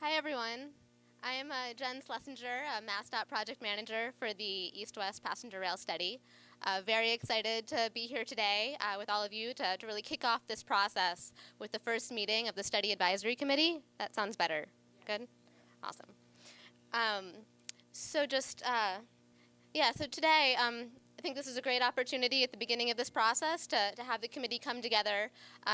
Hi, everyone. I am Jen Schlesinger, a MassDOT project manager for the East-West Passenger Rail Study. Very excited to be here today with all of you to really kick off this process with the first meeting of the Study Advisory Committee. That sounds better. Yeah. Good? Awesome. So today, I think this is a great opportunity at the beginning of this process to have the committee come together,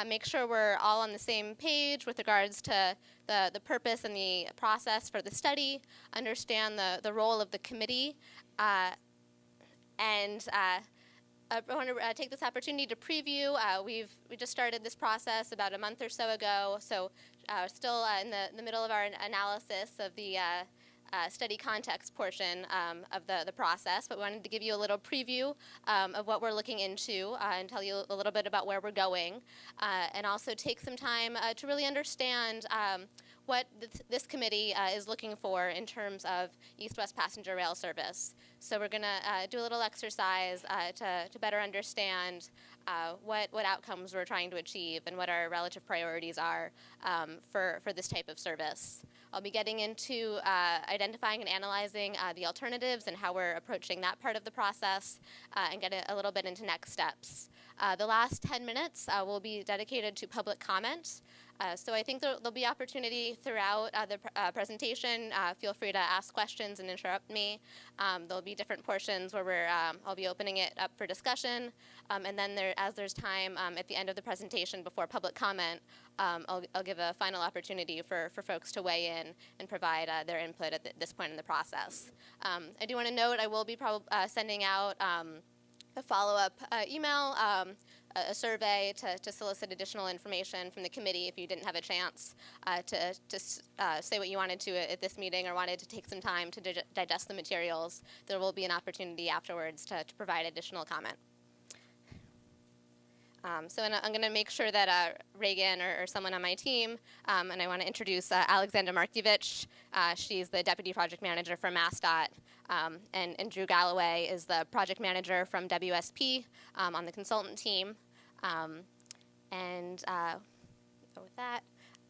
make sure we're all on the same page with regards to the purpose and the process for the study, understand the role of the committee, and I want to take this opportunity to preview. We just started this process about a month or so ago, so still in the middle of our analysis of the study context portion of the process, but we wanted to give you a little preview of what we're looking into and tell you a little bit about where we're going, and also take some time to really understand what this committee is looking for in terms of East-West passenger rail service. So we're going to do a little exercise to better understand what outcomes we're trying to achieve and what our relative priorities are for this type of service. I'll be getting into identifying and analyzing the alternatives and how we're approaching that part of the process and get a little bit into next steps. The last 10 minutes will be dedicated to public comment. So I think there'll be opportunity throughout the presentation. Feel free to ask questions and interrupt me. There'll be different portions where I'll be opening it up for discussion. And then as there's time at the end of the presentation before public comment, I'll give a final opportunity for folks to weigh in and provide their input at this point in the process. I do want to note I will be sending out a follow-up email, a survey to solicit additional information from the committee if you didn't have a chance to say what you wanted to at this meeting or wanted to take some time to digest the materials. There will be an opportunity afterwards to provide additional comment. So I'm going to make sure that Reagan or someone on my team, and I want to introduce Alexandra Markievich. She's the Deputy Project Manager for MassDOT, and Drew Galloway is the Project Manager from WSP on the consultant team. With that,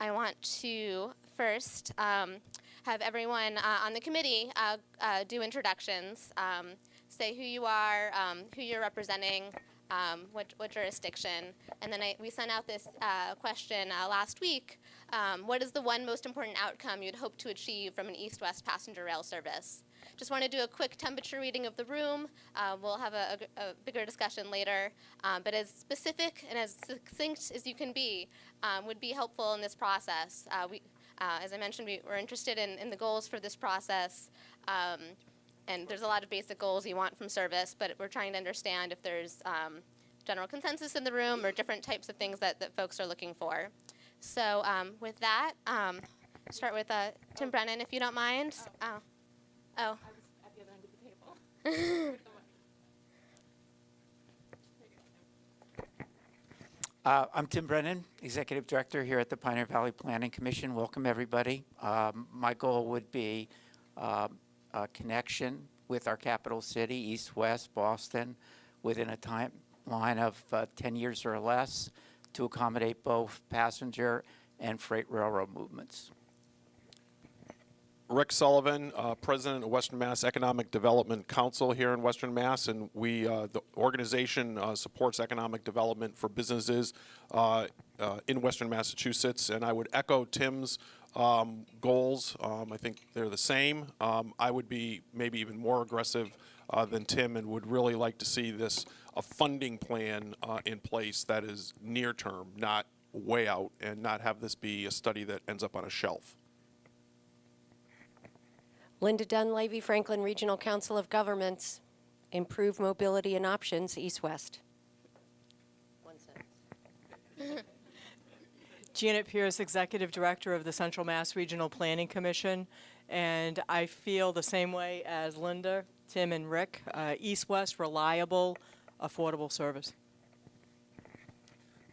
I want to first have everyone on the committee do introductions, say who you are, who you're representing, what jurisdiction, and then we sent out this question last week. What is the one most important outcome you'd hope to achieve from an East-West passenger rail service? Just want to do a quick temperature reading of the room. We'll have a bigger discussion later, but as specific and as succinct as you can be would be helpful in this process. As I mentioned, we're interested in the goals for this process. And there's a lot of basic goals you want from service, but we're trying to understand if there's general consensus in the room or different types of things that folks are looking for. So with that, start with Tim Brennan, if you don't mind. Oh. I was at the other end of the table. I'm Tim Brennan, Executive Director here at the Pioneer Valley Planning Commission. Welcome, everybody. My goal would be a connection with our capital city, East-West, Boston, within a timeline of 10 years or less to accommodate both passenger and freight railroad movements. Rick Sullivan, President of Western Mass Economic Development Council here in Western Mass, and the organization supports economic development for businesses in Western Massachusetts, and I would echo Tim's goals. I think they're the same. I would be maybe even more aggressive than Tim and would really like to see a funding plan in place that is near term, not way out, and not have this be a study that ends up on a shelf. Linda Dunleavy, Franklin Regional Council of Governments. Improve mobility and options, East-West. One sentence. Janet Pierce, Executive Director of the Central Mass Regional Planning Commission, and I feel the same way as Linda, Tim, and Rick. East-West, reliable, affordable service.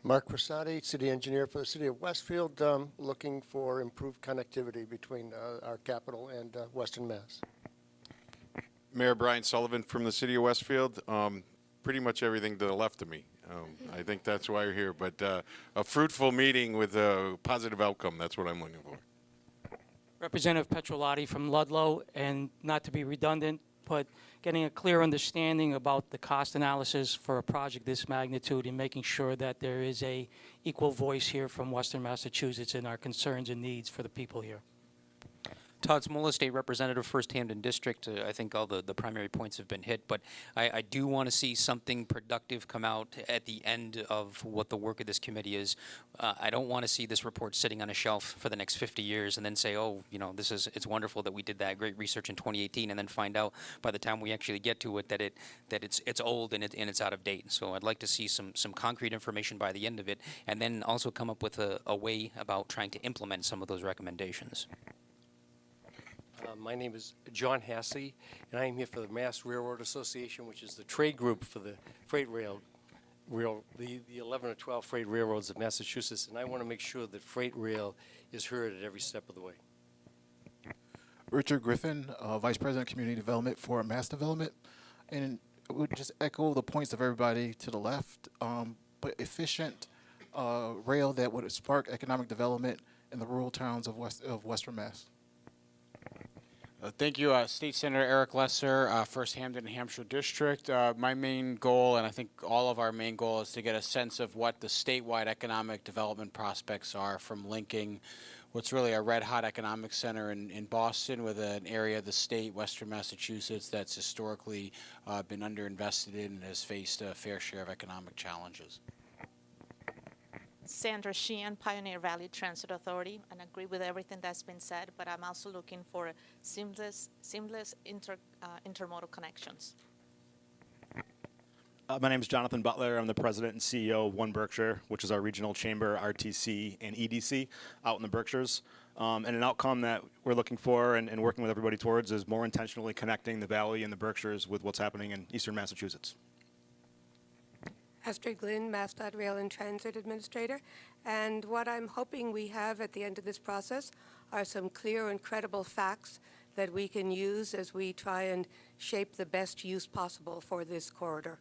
Mark Rosati, City Engineer for the City of Westfield, looking for improved connectivity between our capital and Western Mass. Mayor Brian Sullivan from the City of Westfield. Pretty much everything to the left of me. I think that's why you're here. But a fruitful meeting with a positive outcome, that's what I'm looking for. Representative Petrolati from Ludlow, and not to be redundant, but getting a clear understanding about the cost analysis for a project this magnitude and making sure that there is a equal voice here from Western Massachusetts in our concerns and needs for the people here. Todd Smola, State Representative, 1st Hampden District. I think all the primary points have been hit, but I do want to see something productive come out at the end of what the work of this committee is. I don't want to see this report sitting on a shelf for the next 50 years and then say, oh, you know, it's wonderful that we did that great research in 2018, and then find out by the time we actually get to it that it's old and it's out of date. So I'd like to see some concrete information by the end of it, and then also come up with a way about trying to implement some of those recommendations. My name is John Hassey, and I am here for the Mass Railroad Association, which is the trade group for the freight the 11 or 12 freight railroads of Massachusetts, and I want to make sure that freight rail is heard at every step of the way. Richard Griffin, Vice President of Community Development for Mass Development, and I would just echo the points of everybody to the left, but efficient rail that would spark economic development in the rural towns of Western Mass. Thank you, State Senator Eric Lesser, 1st Hampden, Hampshire District. My main goal, and I think all of our main goal, is to get a sense of what the statewide economic development prospects are from linking what's really a red-hot economic center in Boston with an area of the state, Western Massachusetts, that's historically been underinvested in and has faced a fair share of economic challenges. Sandra Sheehan, Pioneer Valley Transit Authority, and agree with everything that's been said, but I'm also looking for seamless intermodal connections. My name is Jonathan Butler. I'm the president and CEO of One Berkshire, which is our regional chamber, RTC, and EDC out in the Berkshires. And an outcome that we're looking for and working with everybody towards is more intentionally connecting the Valley and the Berkshires with what's happening in eastern Massachusetts. Astrid Glynn, MassDOT Rail and Transit Administrator, and what I'm hoping we have at the end of this process are some clear and credible facts that we can use as we try and shape the best use possible for this corridor.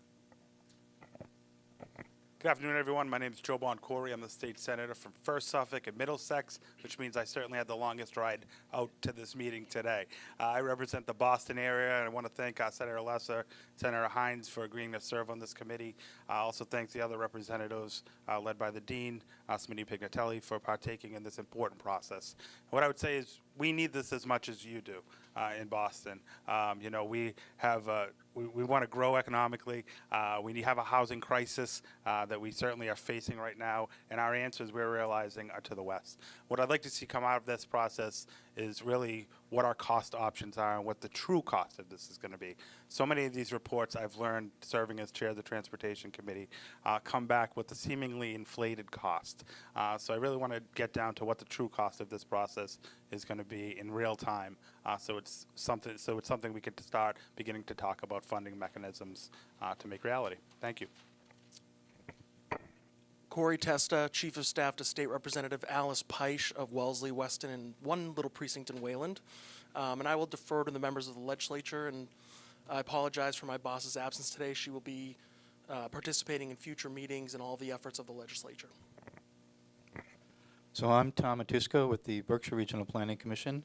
Good afternoon, everyone. My name is Joe Boncory. I'm the state senator from First Suffolk and Middlesex, which means I certainly had the longest ride out to this meeting today. I represent the Boston area, and I want to thank Senator Lesser, Senator Hines for agreeing to serve on this committee. I also thank the other representatives led by the Dean, Smitty Pignatelli, for partaking in this important process. What I would say is we need this as much as you do in Boston. You know, we have we want to grow economically. We have a housing crisis that we certainly are facing right now, and our answers we're realizing are to the west. What I'd like to see come out of this process is really what our cost options are and what the true cost of this is going to be. So many of these reports I've learned serving as chair of the Transportation Committee come back with a seemingly inflated cost. So I really want to get down to what the true cost of this process is going to be in real time. So it's something we could start beginning to talk about funding mechanisms to make reality. Thank you. Corey Testa, Chief of Staff to State Representative Alice Peisch of Wellesley, Weston, and one little precinct in Wayland. And I will defer to the members of the legislature, and I apologize for my boss's absence today. She will be participating in future meetings and all the efforts of the legislature. So I'm Tom Matusko with the Berkshire Regional Planning Commission,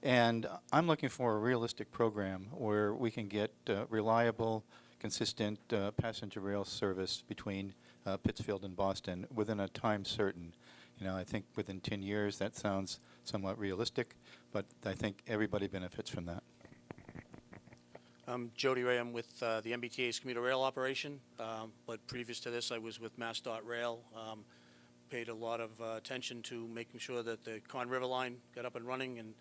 and I'm looking for a realistic program where we can get reliable, consistent passenger rail service between Pittsfield and Boston within a time certain. You know, I think within 10 years that sounds somewhat realistic, but I think everybody benefits from that. I'm Jody Ray. I'm with the MBTA's Commuter Rail operation, but previous to this I was with MassDOT Rail. Paid a lot of attention to making sure that the Con River line got up and running, and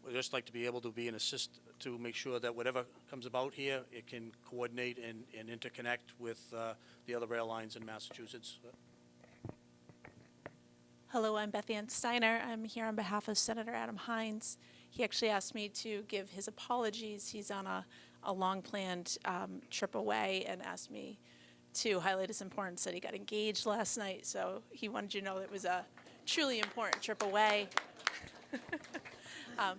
we'd just like to be able to be an assist to make sure that whatever comes about here, it can coordinate and interconnect with the other rail lines in Massachusetts. Hello, I'm Beth Ann Steiner. I'm here on behalf of Senator Adam Hines. He actually asked me to give his apologies. He's on a long-planned trip away and asked me to highlight his importance that he got engaged last night, so he wanted you to know it was a truly important trip away.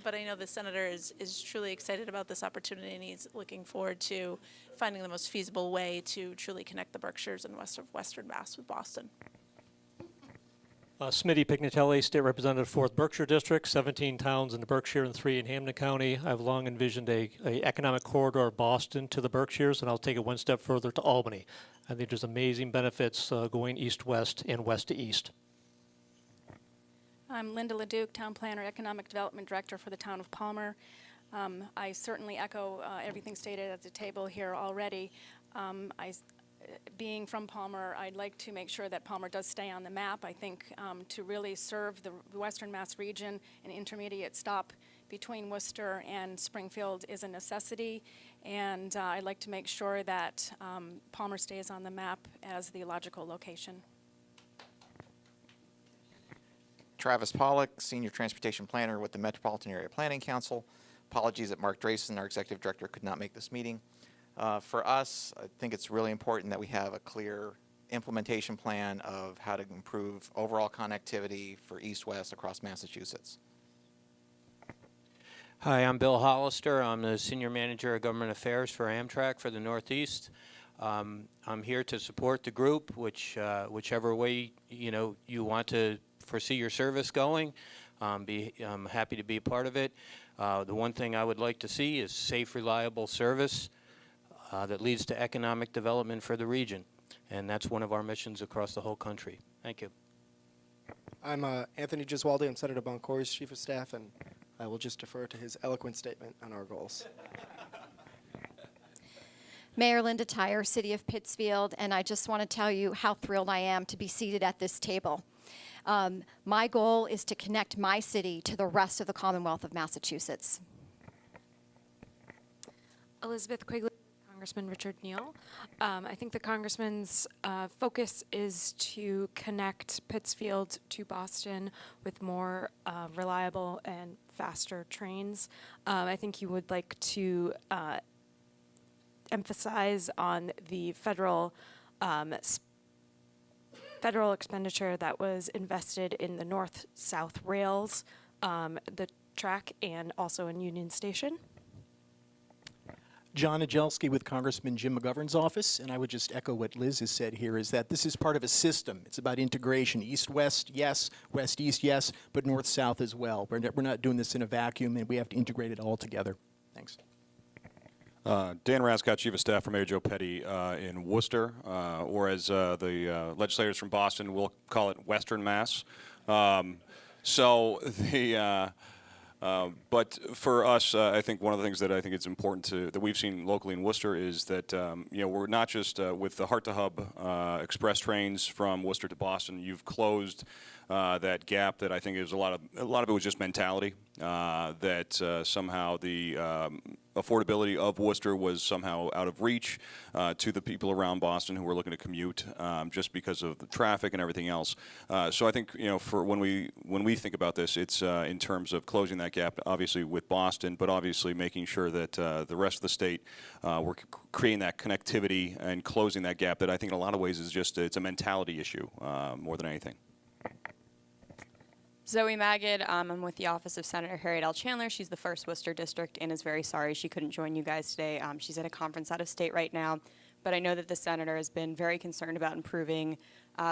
But I know the senator is truly excited about this opportunity, and he's looking forward to finding the most feasible way to truly connect the Berkshires and west of Western Mass with Boston. Smitty Pignatelli, State Representative, 4th Berkshire District, 17 towns in the Berkshire and 3 in Hampden County. I've long envisioned a economic corridor of Boston to the Berkshires, and I'll take it one step further to Albany. I think there's amazing benefits going east-west and west to east. I'm Linda LeDuc, Town Planner, Economic Development Director for the Town of Palmer. I certainly echo everything stated at the table here already. Being from Palmer, I'd like to make sure that Palmer does stay on the map. I think to really serve the Western Mass region, an intermediate stop between Worcester and Springfield is a necessity, and I'd like to make sure that Palmer stays on the map as the logical location. Travis Pollock, Senior Transportation Planner with the Metropolitan Area Planning Council. Apologies that Mark Drayson, our Executive Director, could not make this meeting. For us, I think it's really important that we have a clear implementation plan of how to improve overall connectivity for east-west across Massachusetts. Hi, I'm Bill Hollister. I'm the Senior Manager of Government Affairs for Amtrak for the Northeast. I'm here to support the group, whichever way you want to foresee your service going. I'm happy to be a part of it. The one thing I would like to see is safe, reliable service that leads to economic development for the region. And that's one of our missions across the whole country. Thank you. I'm Anthony Giswaldi. I'm Senator Boncori's Chief of Staff, and I will just defer to his eloquent statement on our goals. Mayor Linda Tyre, City of Pittsfield, and I just want to tell you how thrilled I am to be seated at this table. My goal is to connect my city to the rest of the Commonwealth of Massachusetts. Elizabeth Quigley, Congressman Richard Neal. I think the Congressman's focus is to connect Pittsfield to Boston with more reliable and faster trains. I think he would like to emphasize on the federal expenditure that was invested in the north-south rails, the track, and also in Union Station. John Ajelski with Congressman Jim McGovern's office, and I would just echo what Liz has said here, is that this is part of a system. It's about integration. East-west, yes. West-east, yes, but north-south as well. We're not doing this in a vacuum, and we have to integrate it all together. Thanks. Dan Rascott, Chief of Staff for Mayor Joe Petty in Worcester, or as the legislators from Boston will call it, Western Mass. But for us, I think one of the things that I think it's important that we've seen locally in Worcester is that we're not just with the Heart to Hub express trains from Worcester to Boston. You've closed that gap that I think is a lot of it was just mentality that somehow the affordability of Worcester was somehow out of reach to the people around Boston who were looking to commute just because of the traffic and everything else. So I think for when we think about this, it's in terms of closing that gap, obviously with Boston, but obviously making sure that the rest of the state we're creating that connectivity and closing that gap. That I think in a lot of ways is just it's a mentality issue more than anything. Zoe Magid, I'm with the Office of Senator Harriet L. Chandler. She's the 1st Worcester District and is very sorry she couldn't join you guys today. She's at a conference out of state right now, but I know that the Senator has been very concerned about improving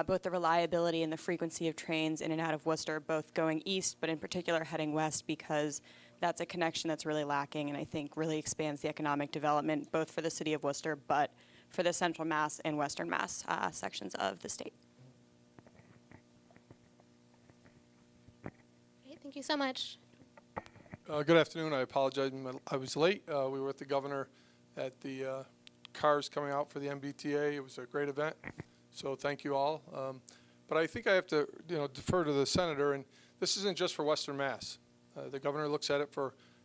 both the reliability and the frequency of trains in and out of Worcester, both going east, but in particular heading west, because that's a connection that's really lacking and I think really expands the economic development, both for the city of Worcester, but for the Central Mass and Western Mass sections of the state. Thank you so much. Good afternoon. I apologize. I was late. We were with the governor at the cars coming out for the Mbta. It was a great event. So thank you all. But I think I have to defer to the senator. And this isn't just for Western Mass. The governor looks at it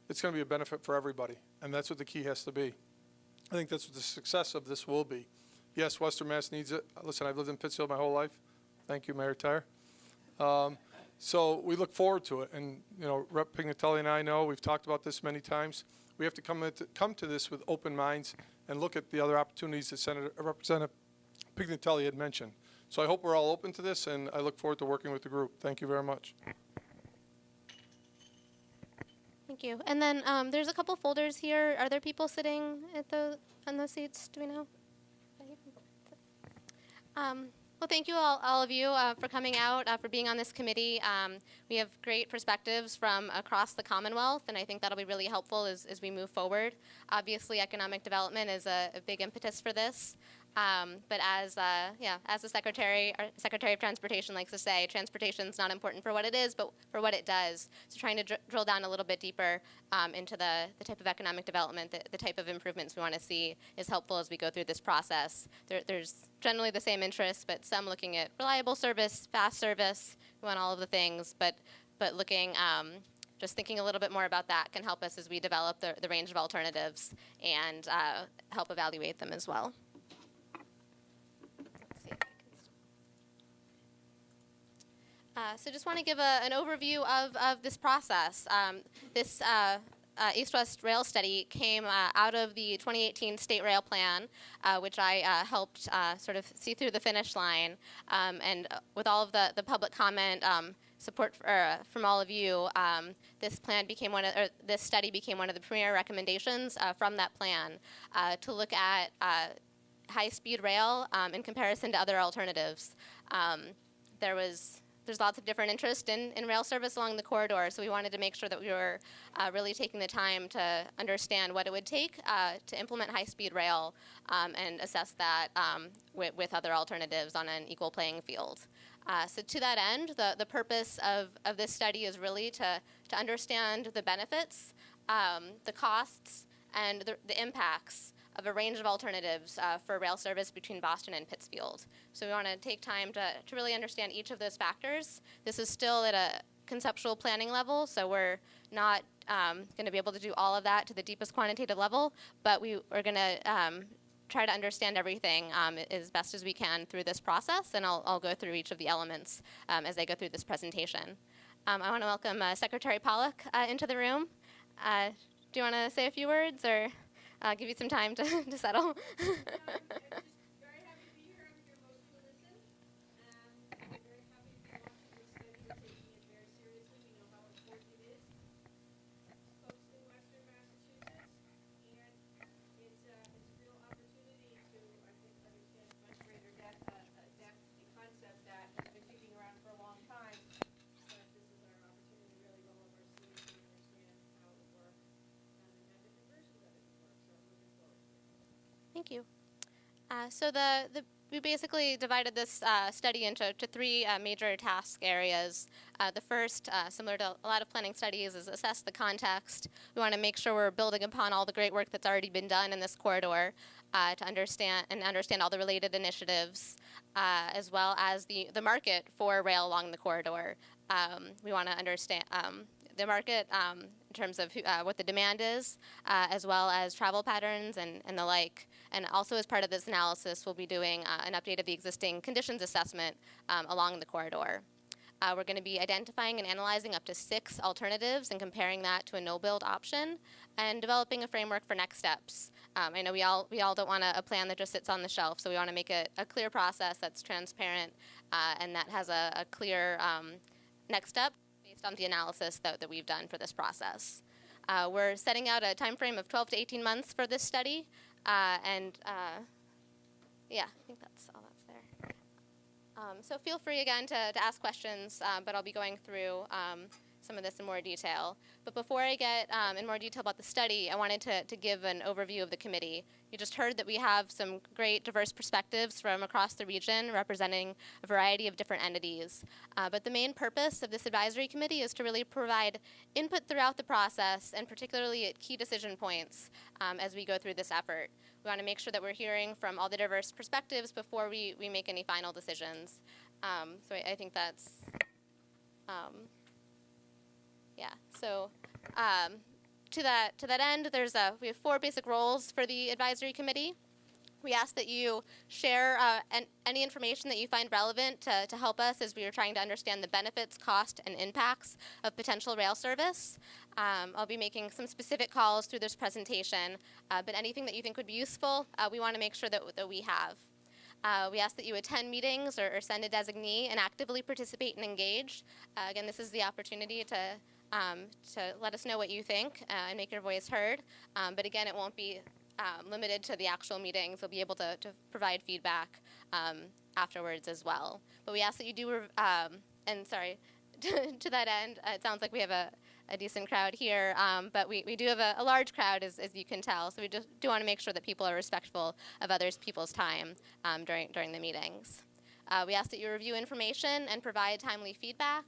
it's going to be a benefit for everybody. And that's what the key has to be. I think that's what the success of this will be. Yes, Western Mass needs it. Listen, I've lived in Pittsfield my whole life. Thank you, Mayor Tyre. So we look forward to it, and Rep. Pignatelli and I know we've talked about this many times. We have to come to this with open minds and look at the other opportunities that Representative Pignatelli had mentioned. So I hope we're all open to this, and I look forward to working with the group. Thank you very much. Thank you. And then there's a couple folders here. Are there people sitting at on those seats? Do we know? Well, thank you all of you for coming out, for being on this committee. We have great perspectives from across the Commonwealth, and I think that'll be really helpful as we move forward. Obviously, economic development is a big impetus for this. But as the Secretary of Transportation likes to say, transportation is not important for what it is, but for what it does. So trying to drill down a little bit deeper into the type of economic development, the type of improvements we want to see is helpful as we go through this process. There's generally the same interests, but some looking at reliable service, fast service, we want all of the things, but looking, just thinking a little bit more about that can help us as we develop the range of alternatives and help evaluate them as well. So just want to give an overview of this process. This East-West Rail Study came out of the 2018 State Rail Plan, which I helped sort of see through the finish line. And with all of the public comment support from all of you, this study became one of the premier recommendations from that plan to look at high-speed rail in comparison to other alternatives. There's lots of different interest in rail service along the corridor, so we wanted to make sure that we were really taking the time to understand what it would take to implement high-speed rail and assess that with other alternatives on an equal playing field. So to that end, the purpose of this study is really to understand the benefits, the costs, and the impacts of a range of alternatives for rail service between Boston and Pittsfield. So we want to take time to really understand each of those factors. This is still at a conceptual planning level, so we're not going to be able to do all of that to the deepest quantitative level, but we are going to try to understand everything as best as we can through this process, and I'll go through each of the elements as I go through this presentation. I want to welcome Secretary Pollock into the room. Do you want to say a few words, or give you some time to settle? Thank you. So we basically divided this study into three major task areas. The first, similar to a lot of planning studies, is assess the context. We want to make sure we're building upon all the great work that's already been done in this corridor to understand all the related initiatives, as well as the market for rail along the corridor. We want to understand the market in terms of what the demand is, as well as travel patterns and the like. And also as part of this analysis, we'll be doing an update of the existing conditions assessment along the corridor. We're going to be identifying and analyzing up to 6 alternatives and comparing that to a no-build option, and developing a framework for next steps. I know we all don't want a plan that just sits on the shelf, so we want to make a clear process that's transparent and that has a clear next step based on the analysis that we've done for this process. We're setting out a time frame of 12 to 18 months for this study, yeah, I think that's all that's there. So feel free again to ask questions, but I'll be going through some of this in more detail. But before I get in more detail about the study, I wanted to give an overview of the committee. You just heard that we have some great diverse perspectives from across the region representing a variety of different entities. But the main purpose of this advisory committee is to really provide input throughout the process, and particularly at key decision points as we go through this effort. We want to make sure that we're hearing from all the diverse perspectives before we make any final decisions. So I think that's, yeah. So to that end, we have 4 basic roles for the advisory committee. We ask that you share any information that you find relevant to help us as we are trying to understand the benefits, cost, and impacts of potential rail service. I'll be making some specific calls through this presentation, but anything that you think would be useful, we want to make sure that we have. We ask that you attend meetings or send a designee and actively participate and engage. Again, this is the opportunity to let us know what you think and make your voice heard. But again, it won't be limited to the actual meetings. We'll be able to provide feedback afterwards as well. But we ask that you do, and sorry, to that end, it sounds like we have a decent crowd here, but we do have a large crowd, as you can tell. So we just do want to make sure that people are respectful of people's time during the meetings. We ask that you review information and provide timely feedback.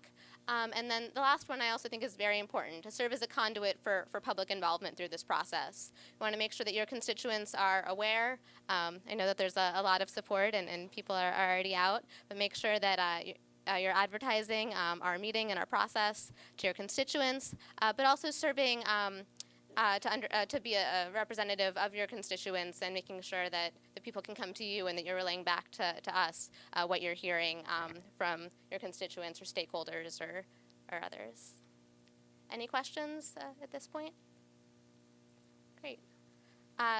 And then the last one I also think is very important, to serve as a conduit for public involvement through this process. We want to make sure that your constituents are aware. I know that there's a lot of support and people are already out, but make sure that you're advertising our meeting and our process to your constituents, but also serving to be a representative of your constituents and making sure that the people can come to you and that you're relaying back to us what you're hearing from your constituents or stakeholders or others. Any questions at this point? Great.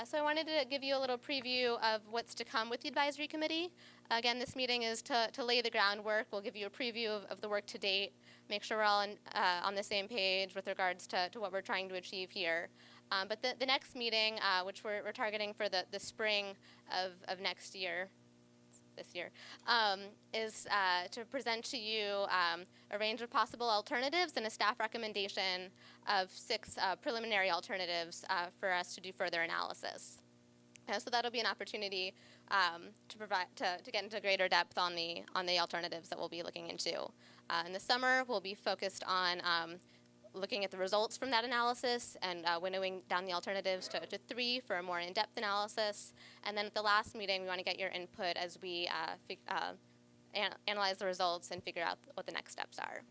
So I wanted to give you a little preview of what's to come with the advisory committee. Again, this meeting is to lay the groundwork. We'll give you a preview of the work to date, make sure we're all on the same page with regards to what we're trying to achieve here. But the next meeting, which we're targeting for the spring of next year, this year, is to present to you a range of possible alternatives and a staff recommendation of 6 preliminary alternatives for us to do further analysis. So that'll be an opportunity to get into greater depth on the alternatives that we'll be looking into. In the summer, we'll be focused on looking at the results from that analysis and winnowing down the alternatives to 3 for a more in-depth analysis. And then at the last meeting, we want to get your input as we analyze the results and figure out what the next steps are.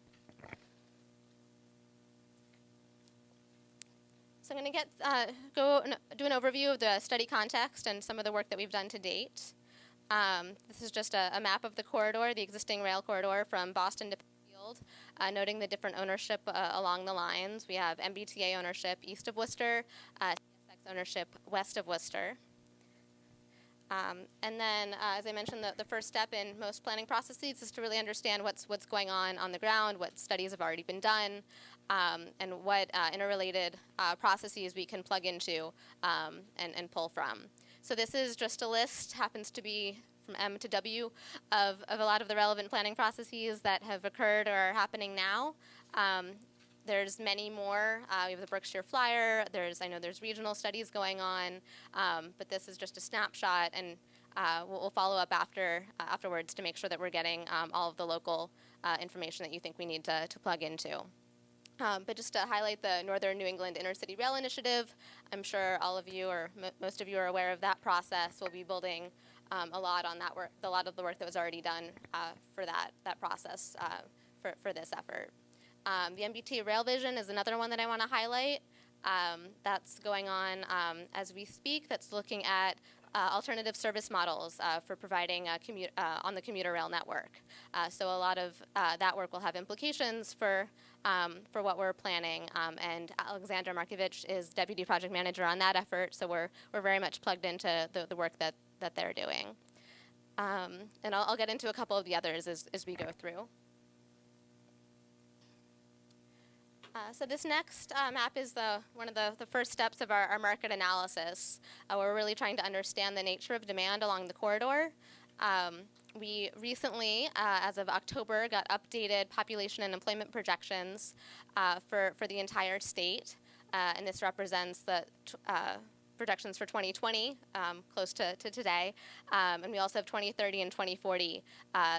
So I'm going to do an overview of the study context and some of the work that we've done to date. This is just a map of the corridor, the existing rail corridor from Boston to Pittsfield, noting the different ownership along the lines. We have Mbta ownership east of Worcester, CSX ownership west of Worcester. And then, as I mentioned, the first step in most planning processes is to really understand what's going on the ground, what studies have already been done, and what interrelated processes we can plug into and pull from. So this is just a list, happens to be from M to W, of a lot of the relevant planning processes that have occurred or are happening now. There's many more. We have the Berkshire Flyer. I know there's regional studies going on, but this is just a snapshot, and we'll follow up afterwards to make sure that we're getting all of the local information that you think we need to plug into. But just to highlight the Northern New England Intercity Rail Initiative, I'm sure all of you or most of you are aware of that process. We'll be building a lot on that work, a lot of the work that was already done for that process for this effort. The Mbta Rail Vision is another one that I want to highlight. That's going on as we speak. That's looking at alternative service models for providing on the commuter rail network. So a lot of that work will have implications for what we're planning. And Alexandra Markovich is Deputy Project Manager on that effort, so we're very much plugged into the work that they're doing. And I'll get into a couple of the others as we go through. So this next map is one of the first steps of our market analysis. We're really trying to understand the nature of demand along the corridor. We recently, as of October, got updated population and employment projections for the entire state, and this represents the projections for 2020, close to today, and we also have 2030 and 2040.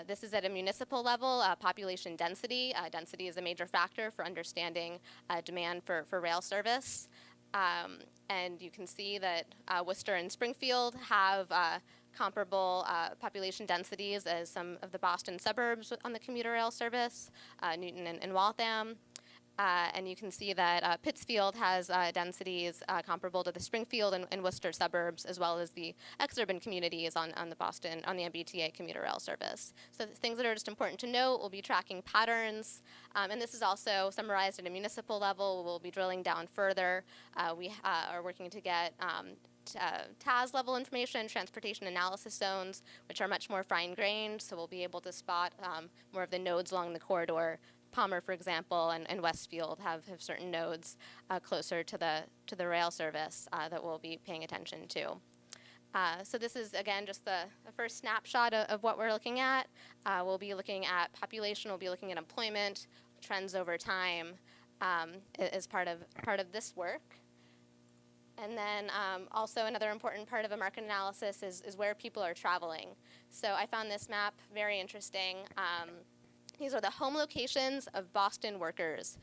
This is at a municipal level, population density. Density is a major factor for understanding demand for rail service. And you can see that Worcester and Springfield have comparable population densities as some of the Boston suburbs on the commuter rail service, Newton and Waltham. And you can see that Pittsfield has densities comparable to the Springfield and Worcester suburbs, as well as the exurban communities on the Mbta commuter rail service. So the things that are just important to note, we'll be tracking patterns, and this is also summarized at a municipal level. We'll be drilling down further. We are working to get TAS level information, transportation analysis zones, which are much more fine-grained, so we'll be able to spot more of the nodes along the corridor, Palmer, for example, and Westfield have certain nodes closer to the rail service that we'll be paying attention to. So this is, again, just the first snapshot of what we're looking at. We'll be looking at population, we'll be looking at employment, trends over time as part of this work. And then also another important part of a market analysis is where people are traveling. So I found this map very interesting. These are the home locations of Boston workers.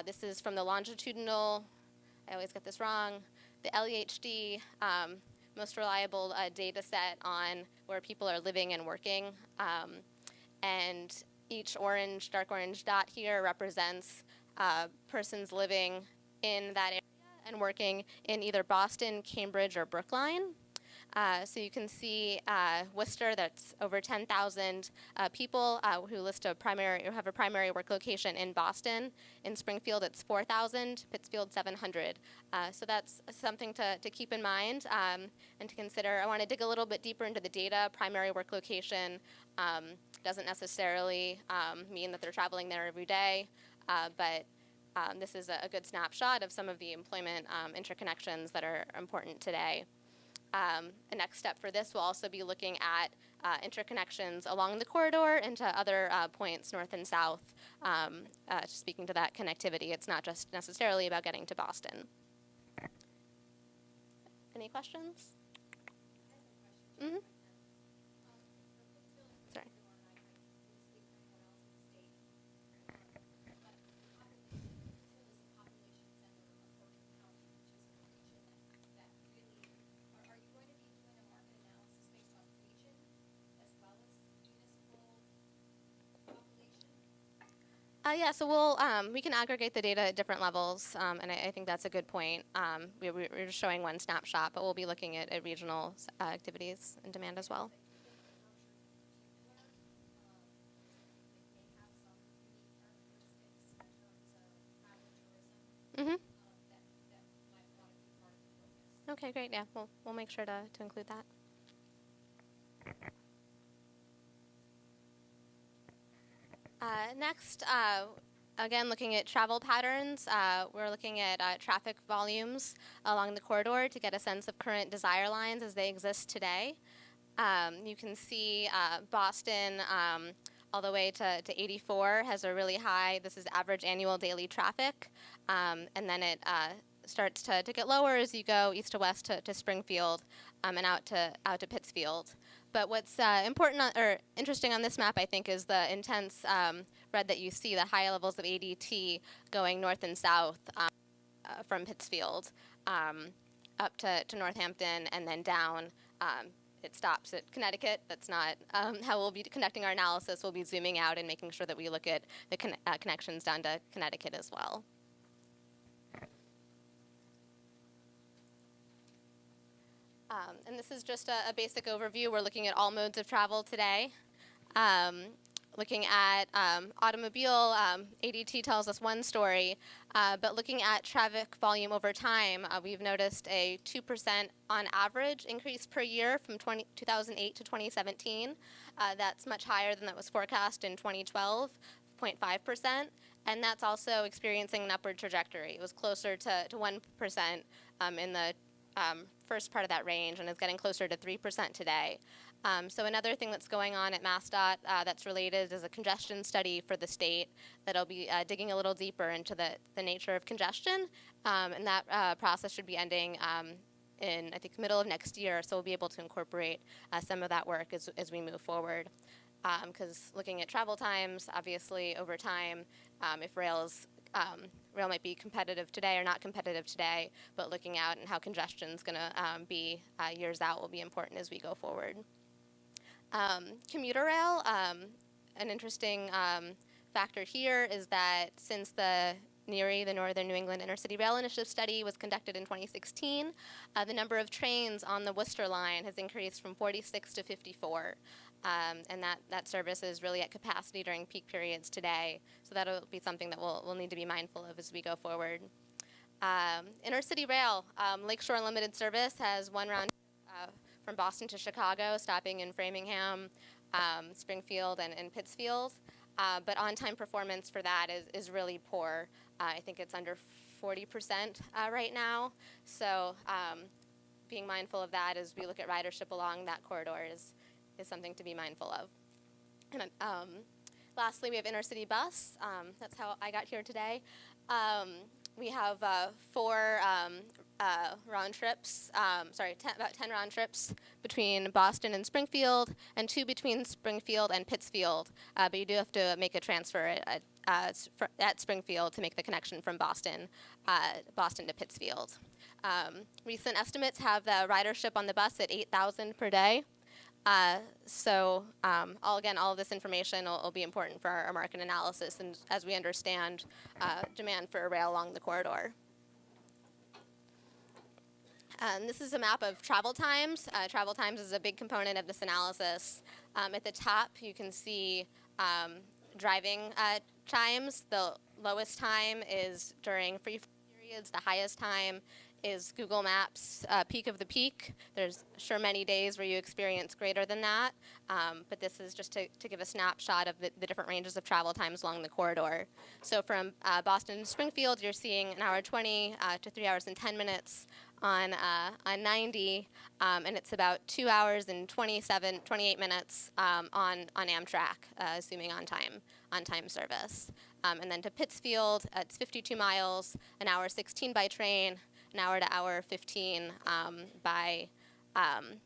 This is from the longitudinal, I always get this wrong, the LEHD, most reliable data set on where people are living and working. And each orange, dark orange dot here represents persons living in that area and working in either Boston, Cambridge, or Brookline. So you can see Worcester, that's over 10,000 people who have a primary work location in Boston. In Springfield, it's 4,000. Pittsfield, 700. So that's something to keep in mind and to consider. I want to dig a little bit deeper into the data. Primary work location doesn't necessarily mean that they're traveling there every day, but this is a good snapshot of some of the employment interconnections that are important today. The next step for this will also be looking at interconnections along the corridor into other points north and south, speaking to that connectivity. It's not just necessarily about getting to Boston. Any questions? Mm-hmm. Sorry. Yeah, so we can aggregate the data at different levels, and I think that's a good point. We're just showing one snapshot, but we'll be looking at regional activities and demand as well. Mm-hmm. Okay, great. Yeah, we'll make sure to include that. Next, again, looking at travel patterns, we're looking at traffic volumes along the corridor to get a sense of current desire lines as they exist today. You can see Boston all the way to 84 has a really high, this is average annual daily traffic, and then it starts to get lower as you go east to west to Springfield and out to Pittsfield. But what's important or interesting on this map, I think, is the intense red that you see, the high levels of ADT going north and south from Pittsfield up to Northampton and then down. It stops at Connecticut. That's not how we'll be conducting our analysis. We'll be zooming out and making sure that we look at the connections down to Connecticut as well. And this is just a basic overview. We're looking at all modes of travel today. Looking at automobile, ADT tells us one story, but looking at traffic volume over time, we've noticed a 2% on average increase per year from 2008 to 2017. That's much higher than that was forecast in 2012, 0.5%. And that's also experiencing an upward trajectory. It was closer to 1% in the first part of that range and is getting closer to 3% today. So another thing that's going on at MassDOT that's related is a congestion study for the state that'll be digging a little deeper into the nature of congestion, and that process should be ending in, I think, middle of next year, so we'll be able to incorporate some of that work as we move forward. Because looking at travel times, obviously, over time, if rail might be competitive today or not competitive today, but looking out and how congestion is going to be years out will be important as we go forward. Commuter rail, an interesting factor here is that since the NERI, the Northern New England Intercity Rail Initiative study, was conducted in 2016, the number of trains on the Worcester line has increased from 46 to 54. And that service is really at capacity during peak periods today. So that'll be something that we'll need to be mindful of as we go forward. Intercity Rail, Lakeshore Unlimited service has one round from Boston to Chicago, stopping in Framingham, Springfield, and Pittsfield. but on-time performance for that is really poor. I think it's under 40% right now. So being mindful of that as we look at ridership along that corridor is something to be mindful of. And lastly, we have Intercity Bus. That's how I got here today. We have 4 round trips, about 10 round trips between Boston and Springfield, and 2 between Springfield and Pittsfield. But you do have to make a transfer at Springfield to make the connection from Boston to Pittsfield. Recent estimates have the ridership on the bus at 8,000 per day. All of this information will be important for our market analysis and as we understand demand for a rail along the corridor. This is a map of travel times. Travel times is a big component of this analysis. At the top, you can see driving times. The lowest time is during free periods. The highest time is Google Maps peak of the peak. There's sure many days where you experience greater than that, but this is just to give a snapshot of the different ranges of travel times along the corridor. So from Boston to Springfield, you're seeing 1 hour 20 to 3 hours and 10 minutes on 90, and it's about 2 hours and 28 minutes on Amtrak, assuming on-time service. And then to Pittsfield, it's 52 miles, 1 hour 16 by train, 1 hour to hour 15 by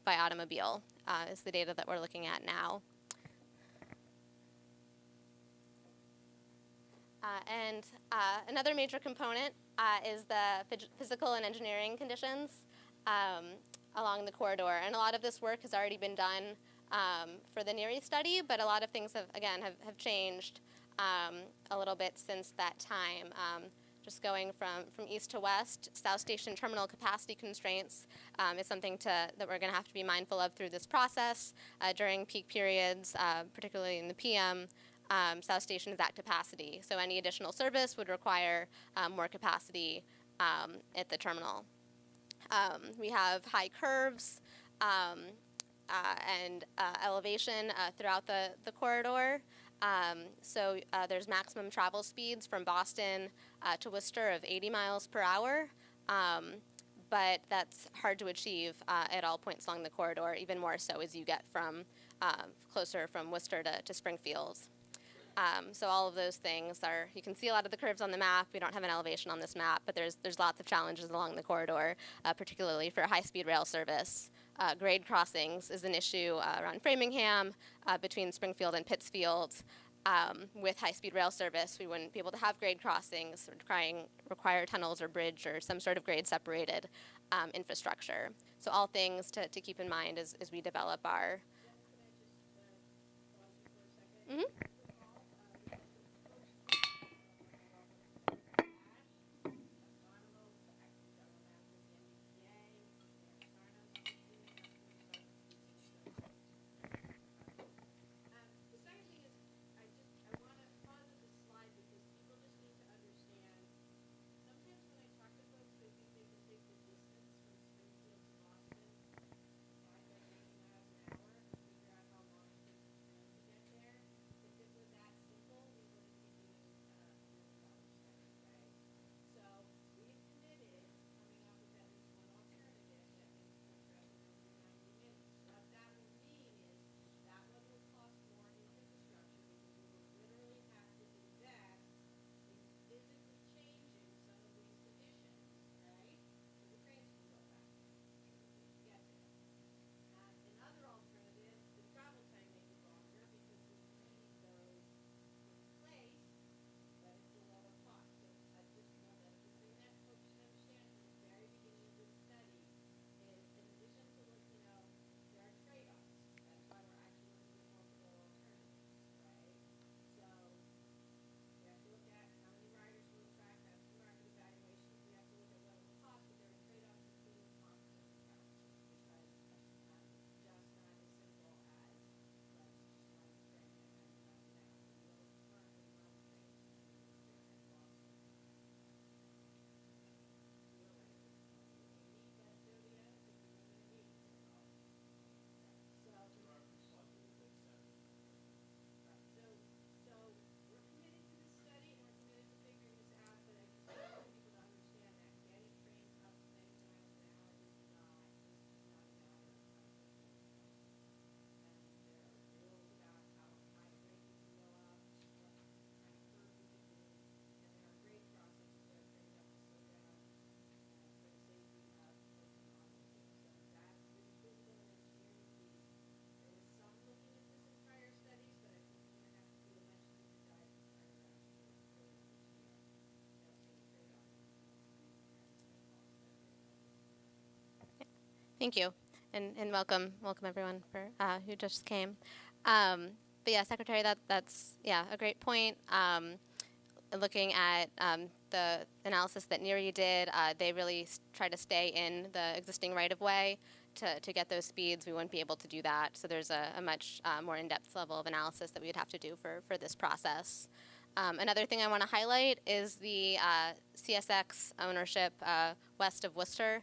automobile is the data that we're looking at now. Another major component is the physical and engineering conditions along the corridor. And a lot of this work has already been done for the NERI study, but a lot of things have changed a little bit since that time. Just going from east to west, South Station terminal capacity constraints is something that we're going to have to be mindful of through this process. During peak periods, particularly in the PM, South Station is at capacity. So any additional service would require more capacity at the terminal. We have high curves and elevation throughout the corridor. There's maximum travel speeds from Boston to Worcester of 80 miles per hour, but that's hard to achieve at all points along the corridor, even more so as you get from closer from Worcester to Springfield. So all of those things you can see a lot of the curves on the map. We don't have an elevation on this map, but there's lots of challenges along the corridor, particularly for high-speed rail service. Grade crossings is an issue around Framingham, between Springfield and Pittsfield. With high-speed rail service, we wouldn't be able to have grade crossings, require tunnels or bridge or some sort of grade-separated infrastructure. So all things to keep in mind as we develop our... Mm-hmm. Thank you, and welcome everyone for who just came. But yeah, Secretary, that's a great point. Looking at the analysis that NERI did, they really try to stay in the existing right-of-way to get those speeds. We wouldn't be able to do that, so there's a much more in-depth level of analysis that we would have to do for this process. Another thing I want to highlight is the CSX ownership west of Worcester,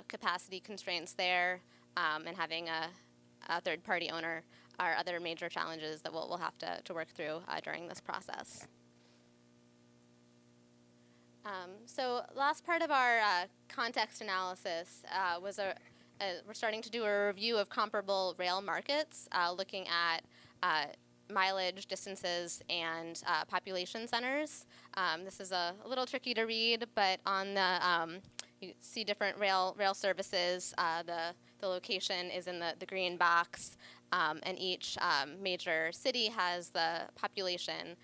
capacity constraints there, and having a third-party owner are other major challenges that we'll have to work through during this process. So last part of our context analysis was we're starting to do a review of comparable rail markets, looking at mileage, distances, and population centers. This is a little tricky to read, but on the you see different rail services. The location is in the green box, and each major city has the population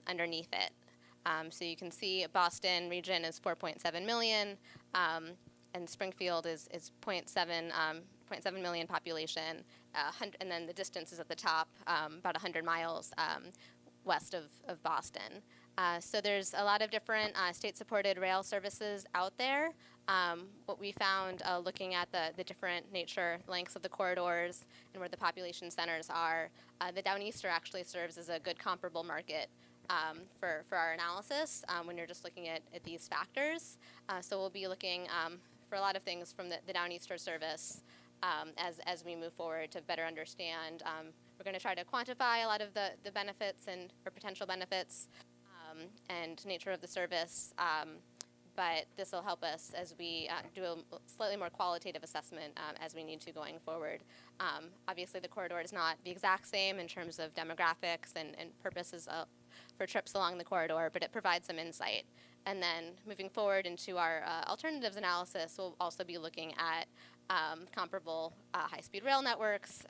underneath it. So you can see Boston region is 4.7 million, and Springfield is 0.7 million population, and then the distance is at the top, about 100 miles west of Boston. So there's a lot of different state-supported rail services out there. What we found looking at the different nature lengths of the corridors and where the population centers are, the Downeaster actually serves as a good comparable market for our analysis when you're just looking at these factors. So we'll be looking for a lot of things from the Downeaster service as we move forward to better understand. We're going to try to quantify a lot of the benefits or potential benefits and nature of the service, but this will help us as we do a slightly more qualitative assessment as we need to going forward. Obviously, the corridor is not the exact same in terms of demographics and purposes for trips along the corridor, but it provides some insight. And then moving forward into our alternatives analysis, we'll also be looking at comparable high-speed rail networks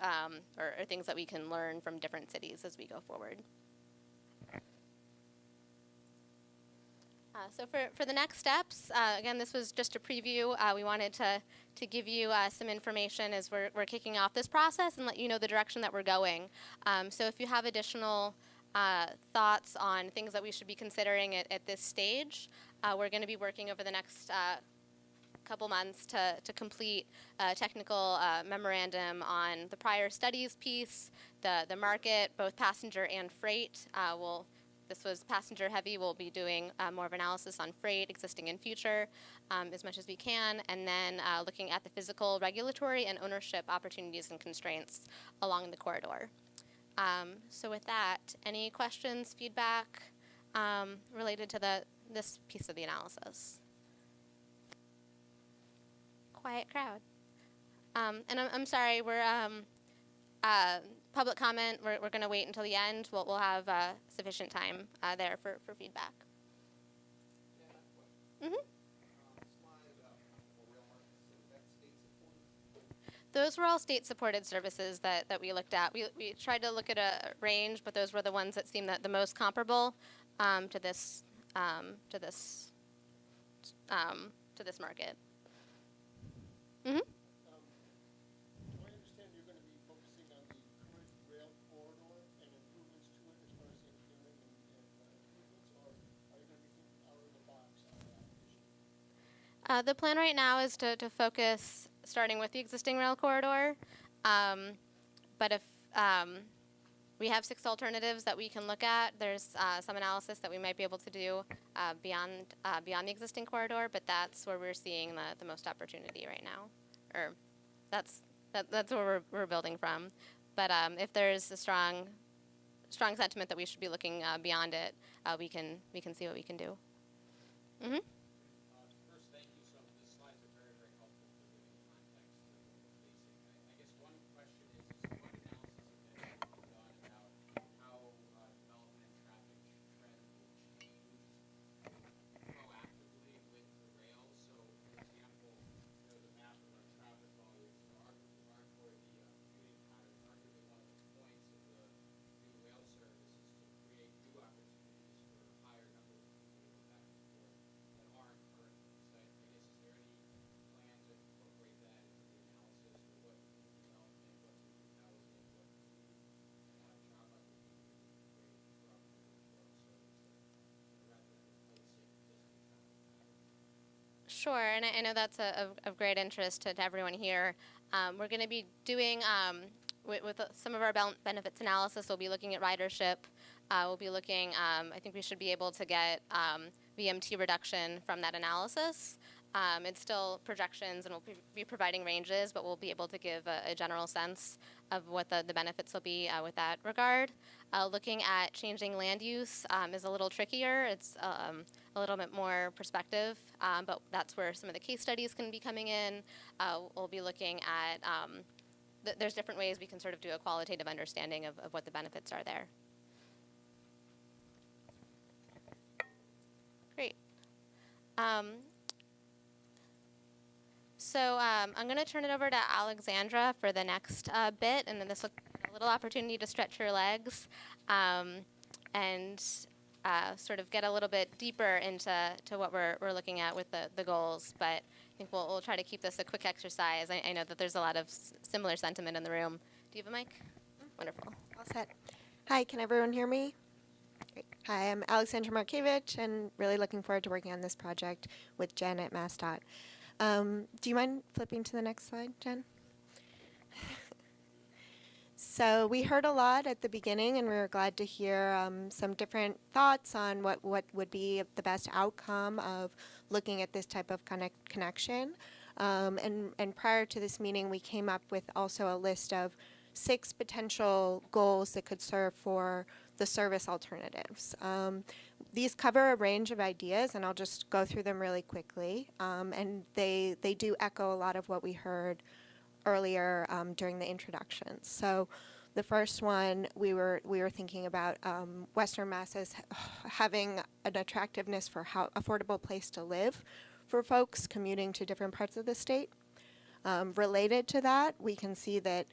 or things that we can learn from different cities as we go forward. So for the next steps, again, this was just a preview. We wanted to give you some information as we're kicking off this process and let you know the direction that we're going. So if you have additional thoughts on things that we should be considering at this stage, we're going to be working over the next couple months to complete a technical memorandum on the prior studies piece, the market, both passenger and freight. This was passenger heavy. We'll be doing more of analysis on freight, existing and future, as much as we can, and then looking at the physical, regulatory, and ownership opportunities and constraints along the corridor. So with that, any questions, feedback related to this piece of the analysis? Quiet crowd. And I'm sorry, we're public comment. We're going to wait until the end. We'll have sufficient time there for feedback. Mm-hmm. Those were all state-supported services that we looked at. We tried to look at a range, but those were the ones that seemed the most comparable to this market. Mm-hmm. The plan right now is to focus starting with the existing rail corridor, but if we have 6 alternatives that we can look at, there's some analysis that we might be able to do beyond the existing corridor, but that's where we're seeing the most opportunity right now, or that's where we're building from. But if there's a strong sentiment that we should be looking beyond it, we can see what we can do. Mm-hmm. Sure, and I know that's of great interest to everyone here. We're going to be doing, with some of our benefits analysis, we'll be looking at ridership. We'll be looking, I think we should be able to get VMT reduction from that analysis. It's still projections, and we'll be providing ranges, but we'll be able to give a general sense of what the benefits will be with that regard. Looking at changing land use is a little trickier. It's a little bit more perspective, but that's where some of the case studies can be coming in. We'll be looking at, there's different ways we can sort of do a qualitative understanding of what the benefits are there. Great. So I'm going to turn it over to Alexandra for the next bit, and then this will be a little opportunity to stretch your legs and sort of get a little bit deeper into what we're looking at with the goals. But I think we'll try to keep this a quick exercise. I know that there's a lot of similar sentiment in the room. Do you have a mic? Wonderful. All set. Hi, can everyone hear me? Great. Hi, I'm Alexandra Markievich, and really looking forward to working on this project with Jen at MassDOT. Do you mind flipping to the next slide, Jen? So we heard a lot at the beginning, and we were glad to hear some different thoughts on what would be the best outcome of looking at this type of connection. And prior to this meeting, we came up with also a list of 6 potential goals that could serve for the service alternatives. These cover a range of ideas, and I'll just go through them really quickly. And they do echo a lot of what we heard earlier during the introduction. So the first one, we were thinking about Western Mass as having an attractiveness for how affordable place to live for folks commuting to different parts of the state. Related to that, we can see that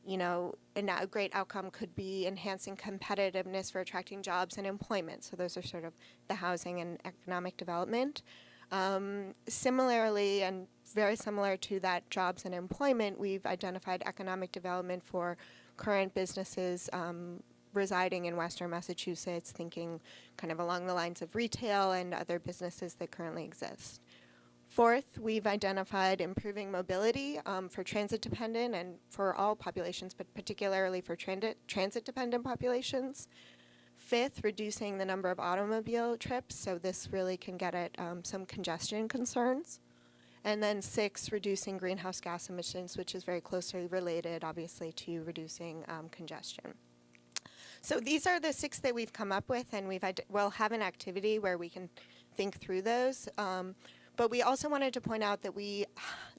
a great outcome could be enhancing competitiveness for attracting jobs and employment. So those are sort of the housing and economic development. Similarly, and very similar to that jobs and employment, we've identified economic development for current businesses residing in Western Massachusetts, thinking kind of along the lines of retail and other businesses that currently exist. Fourth, we've identified improving mobility for transit-dependent and for all populations, but particularly for transit-dependent populations. Fifth, reducing the number of automobile trips, so this really can get at some congestion concerns. And then 6, reducing greenhouse gas emissions, which is very closely related, obviously, to reducing congestion. So these are the 6 that we've come up with, and we'll have an activity where we can think through those. But we also wanted to point out that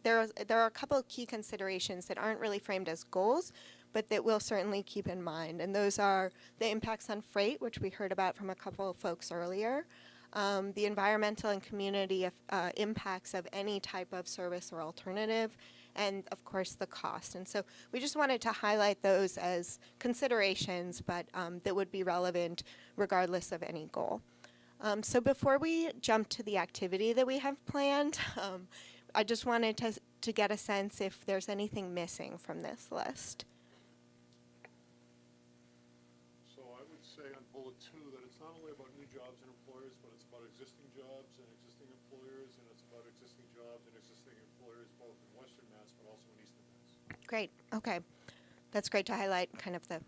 there are a couple of key considerations that aren't really framed as goals, but that we'll certainly keep in mind. And those are the impacts on freight, which we heard about from a couple of folks earlier, the environmental and community impacts of any type of service or alternative, and of course the cost. And so we just wanted to highlight those as considerations, but that would be relevant regardless of any goal. So before we jump to the activity that we have planned, I just wanted to get a sense if there's anything missing from this list. So I would say on bullet 2 that it's not only about new jobs and employers, but it's about existing jobs and existing employers, and it's about existing jobs and existing employers both in Western Mass but also in Eastern Mass. Great. Okay. That's great to highlight kind of the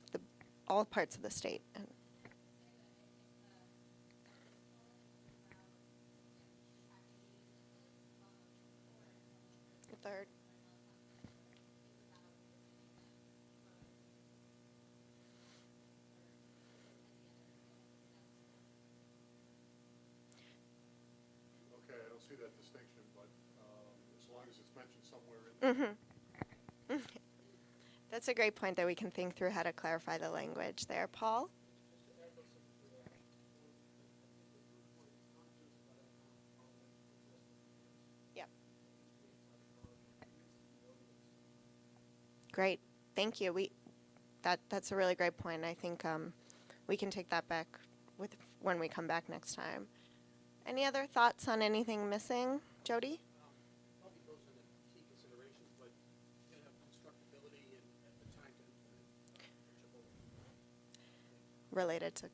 all parts of the state. Third. Okay, I don't see that distinction, but as long as it's mentioned somewhere in there. That's a great point that we can think through how to clarify the language there. Paul? Yep. Great. Thank you. That's a really great point. I think we can take that back when we come back next time. Any other thoughts on anything missing? Jody? Probably those are the key considerations, but you have constructability and the time to Related to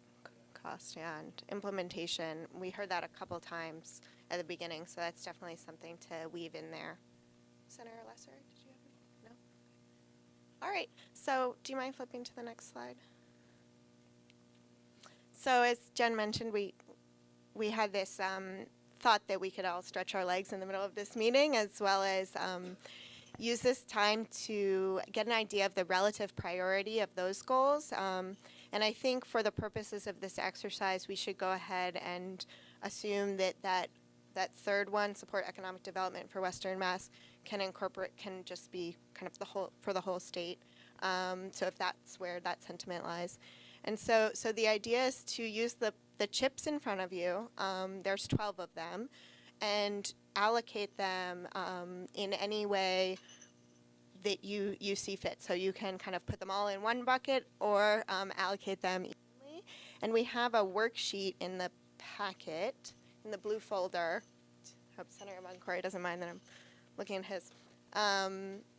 cost, yeah, and implementation. We heard that a couple times. at the beginning. So that's definitely something to weave in there. Senator Lesser, did you have any? No? All right. So do you mind flipping to the next slide? So as Jen mentioned, we had this thought that we could all stretch our legs in the middle of this meeting, as well as use this time to get an idea of the relative priority of those goals. And I think for the purposes of this exercise, we should go ahead and assume that third one, support economic development for Western Mass, can just be kind of for the whole state. So if that's where that sentiment lies. And so the idea is to use the chips in front of you, there's 12 of them, and allocate them in any way that you see fit. So you can kind of put them all in one bucket or allocate them evenly. And we have a worksheet in the packet, in the blue folder. Hope Senator Moncori doesn't mind that I'm looking at his.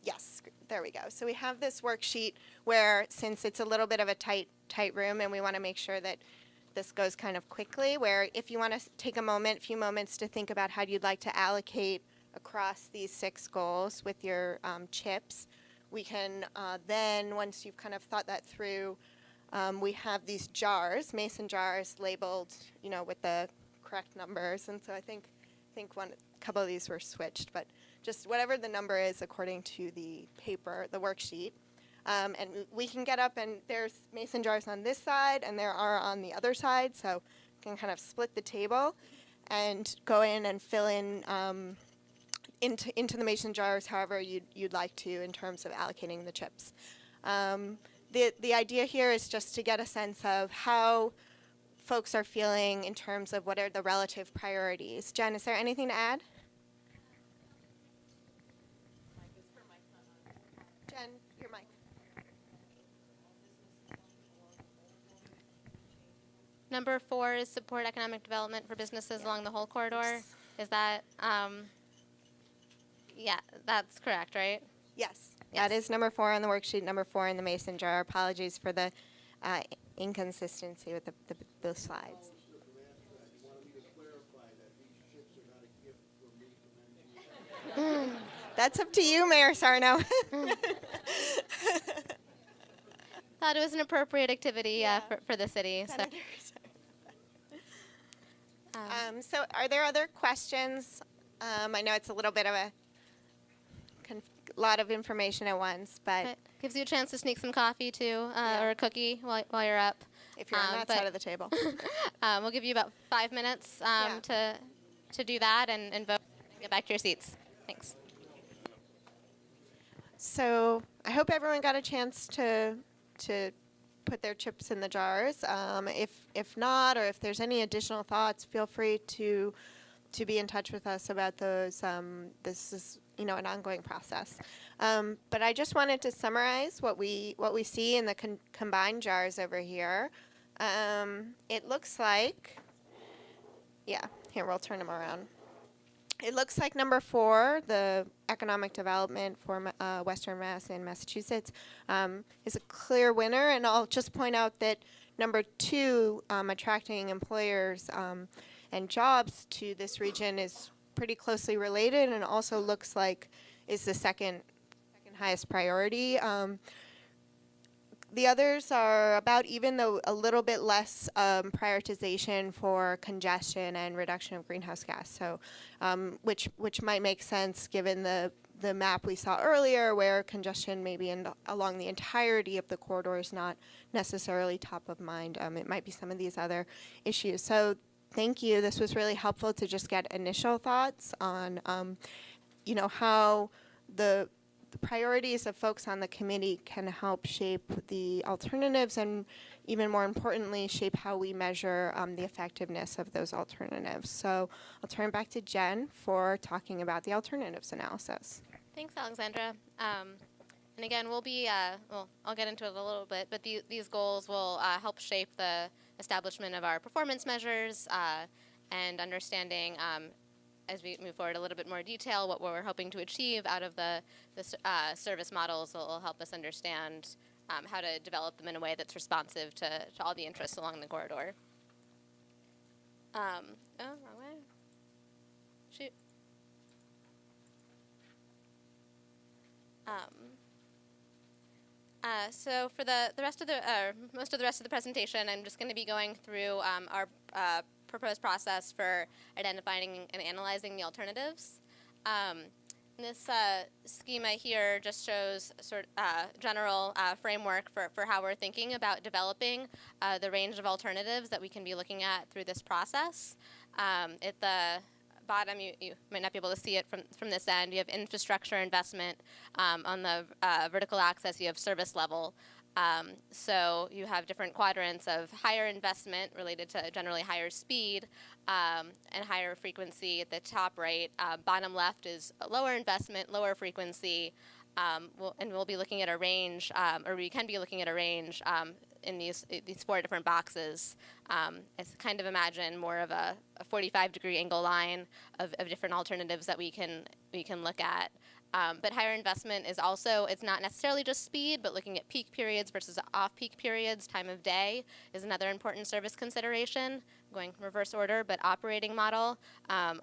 Yes, there we go. So we have this worksheet where, since it's a little bit of a tight room and we want to make sure that this goes kind of quickly, where if you want to take a few moments to think about how you'd like to allocate across these 6 goals with your chips, we can then, once you've kind of thought that through, we have these jars, mason jars, labeled, with the correct numbers. And so I think a couple of these were switched, but just whatever the number is according to the paper, the worksheet. And we can get up, and there's mason jars on this side, and there are on the other side, so we can kind of split the table and go in and fill in into the mason jars however you'd like to in terms of allocating the chips. The idea here is just to get a sense of how folks are feeling in terms of what are the relative priorities. Jen, is there anything to add? Jen, your mic. Number 4 is support economic development for businesses along the whole corridor. Is that, yeah, that's correct, right? Yes. That is number 4 on the worksheet, number 4 in the mason jar. Apologies for the inconsistency with the slides. That's up to you, Mayor Sarno. Thought it was an appropriate activity for the city. So are there other questions? I know it's a little bit of a lot of information at once, but it gives you a chance to sneak some coffee too, or a cookie while you're up. If you're on that side of the table. We'll give you about 5 minutes to do that and vote and get back to your seats. Thanks. So I hope everyone got a chance to put their chips in the jars. If not, or if there's any additional thoughts, feel free to be in touch with us about those. This is an ongoing process. But I just wanted to summarize what we see in the combined jars over here. It looks like, here we'll turn them around. It looks like number 4, the economic development for Western Mass and Massachusetts, is a clear winner. And I'll just point out that number 2, attracting employers and jobs to this region, is pretty closely related, and also looks like is the second highest priority. The others are about even, though a little bit less prioritization for congestion and reduction of greenhouse gas. So, which might make sense given the map we saw earlier, where congestion maybe along the entirety of the corridor is not necessarily top of mind. It might be some of these other issues. So, thank you. This was really helpful to just get initial thoughts on, how the priorities of folks on the committee can help shape the alternatives, and even more importantly, shape how we measure the effectiveness of those alternatives. So I'll turn back to Jen for talking about the alternatives analysis. Thanks, Alexandra. And again, we'll be, I'll get into it a little bit, but these goals will help shape the establishment of our performance measures and understanding, as we move forward, a little bit more detail what we're hoping to achieve out of the service models. Will help us understand how to develop them in a way that's responsive to all the interests along the corridor. Wrong way. shoot. So for the rest of the most of the rest of the presentation, I'm just going to be going through our proposed process for identifying and analyzing the alternatives. This schema here just shows sort of general framework for how we're thinking about developing the range of alternatives that we can be looking at through this process. At the bottom, you might not be able to see it from this end. You have infrastructure investment. On the vertical axis, you have service level. So you have different quadrants of higher investment related to generally higher speed and higher frequency at the top right. Bottom left is lower investment, lower frequency, and we'll be looking at a range, or we can be looking at a range in these 4 different boxes. It's kind of imagine more of a 45-degree angle line of different alternatives that we can look at. But higher investment is also, it's not necessarily just speed, but looking at peak periods versus off-peak periods, time of day is another important service consideration. Going reverse order, but operating model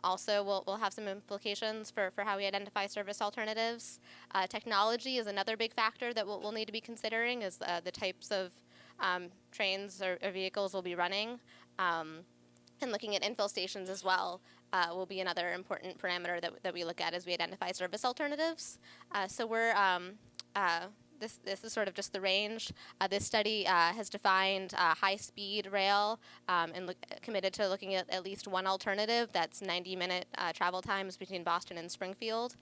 also will have some implications for how we identify service alternatives. Technology is another big factor that we'll need to be considering as the types of trains or vehicles will be running. And looking at infill stations as well will be another important parameter that we look at as we identify service alternatives. So we're this is sort of just the range. This study has defined high-speed rail and committed to looking at least one alternative that's 90-minute travel times between Boston and Springfield.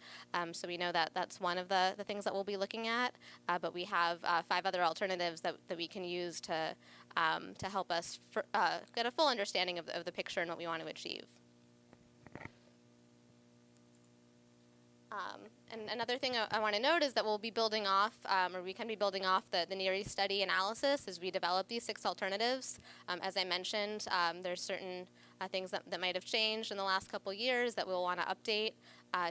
So we know that that's one of the things that we'll be looking at. But we have 5 other alternatives that we can use to help us get a full understanding of the picture and what we want to achieve. And another thing I want to note is that we'll be building off, or we can be building off the Near East study analysis as we develop these 6 alternatives. As I mentioned, there's certain things that might have changed in the last couple years that we'll want to update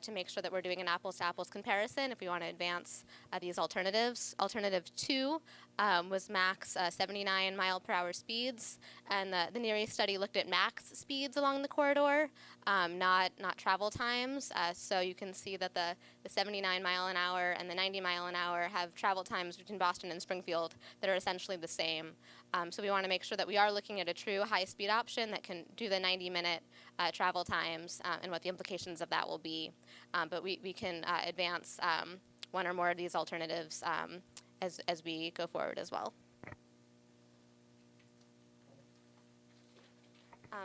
to make sure that we're doing an apples-to-apples comparison if we want to advance these alternatives. Alternative 2 was max 79 mile per hour speeds, and the Near East study looked at max speeds along the corridor, not travel times. So you can see that the 79 mile an hour and the 90 mile an hour have travel times between Boston and Springfield that are essentially the same. So we want to make sure that we are looking at a true high-speed option that can do the 90-minute travel times and what the implications of that will be. But we can advance one or more of these alternatives as we go forward as well.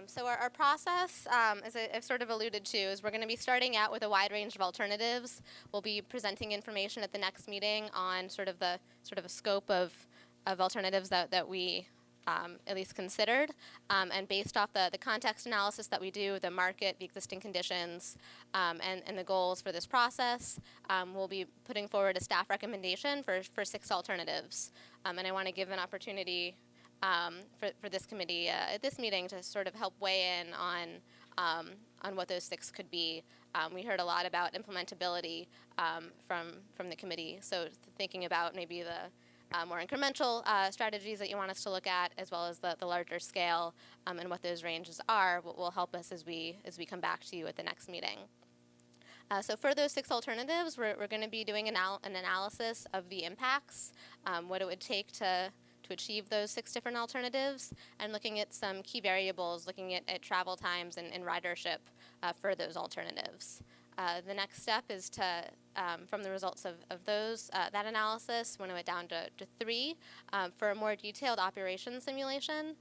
So our process, as I've sort of alluded to, is we're going to be starting out with a wide range of alternatives. We'll be presenting information at the next meeting on sort of a scope of alternatives that we at least considered, and based off the context analysis that we do, the market, the existing conditions, and the goals for this process, we'll be putting forward a staff recommendation for 6 alternatives. And I want to give an opportunity for this committee at this meeting to sort of help weigh in on what those 6 could be. We heard a lot about implementability from the committee, so thinking about maybe the more incremental strategies that you want us to look at, as well as the larger scale and what those ranges are, will help us as we come back to you at the next meeting. So for those 6 alternatives, we're going to be doing an analysis of the impacts, what it would take to achieve those 6 different alternatives, and looking at some key variables, looking at travel times and ridership for those alternatives. The next step is to, from the results of that analysis, winnow it down to 3 for a more detailed operations simulation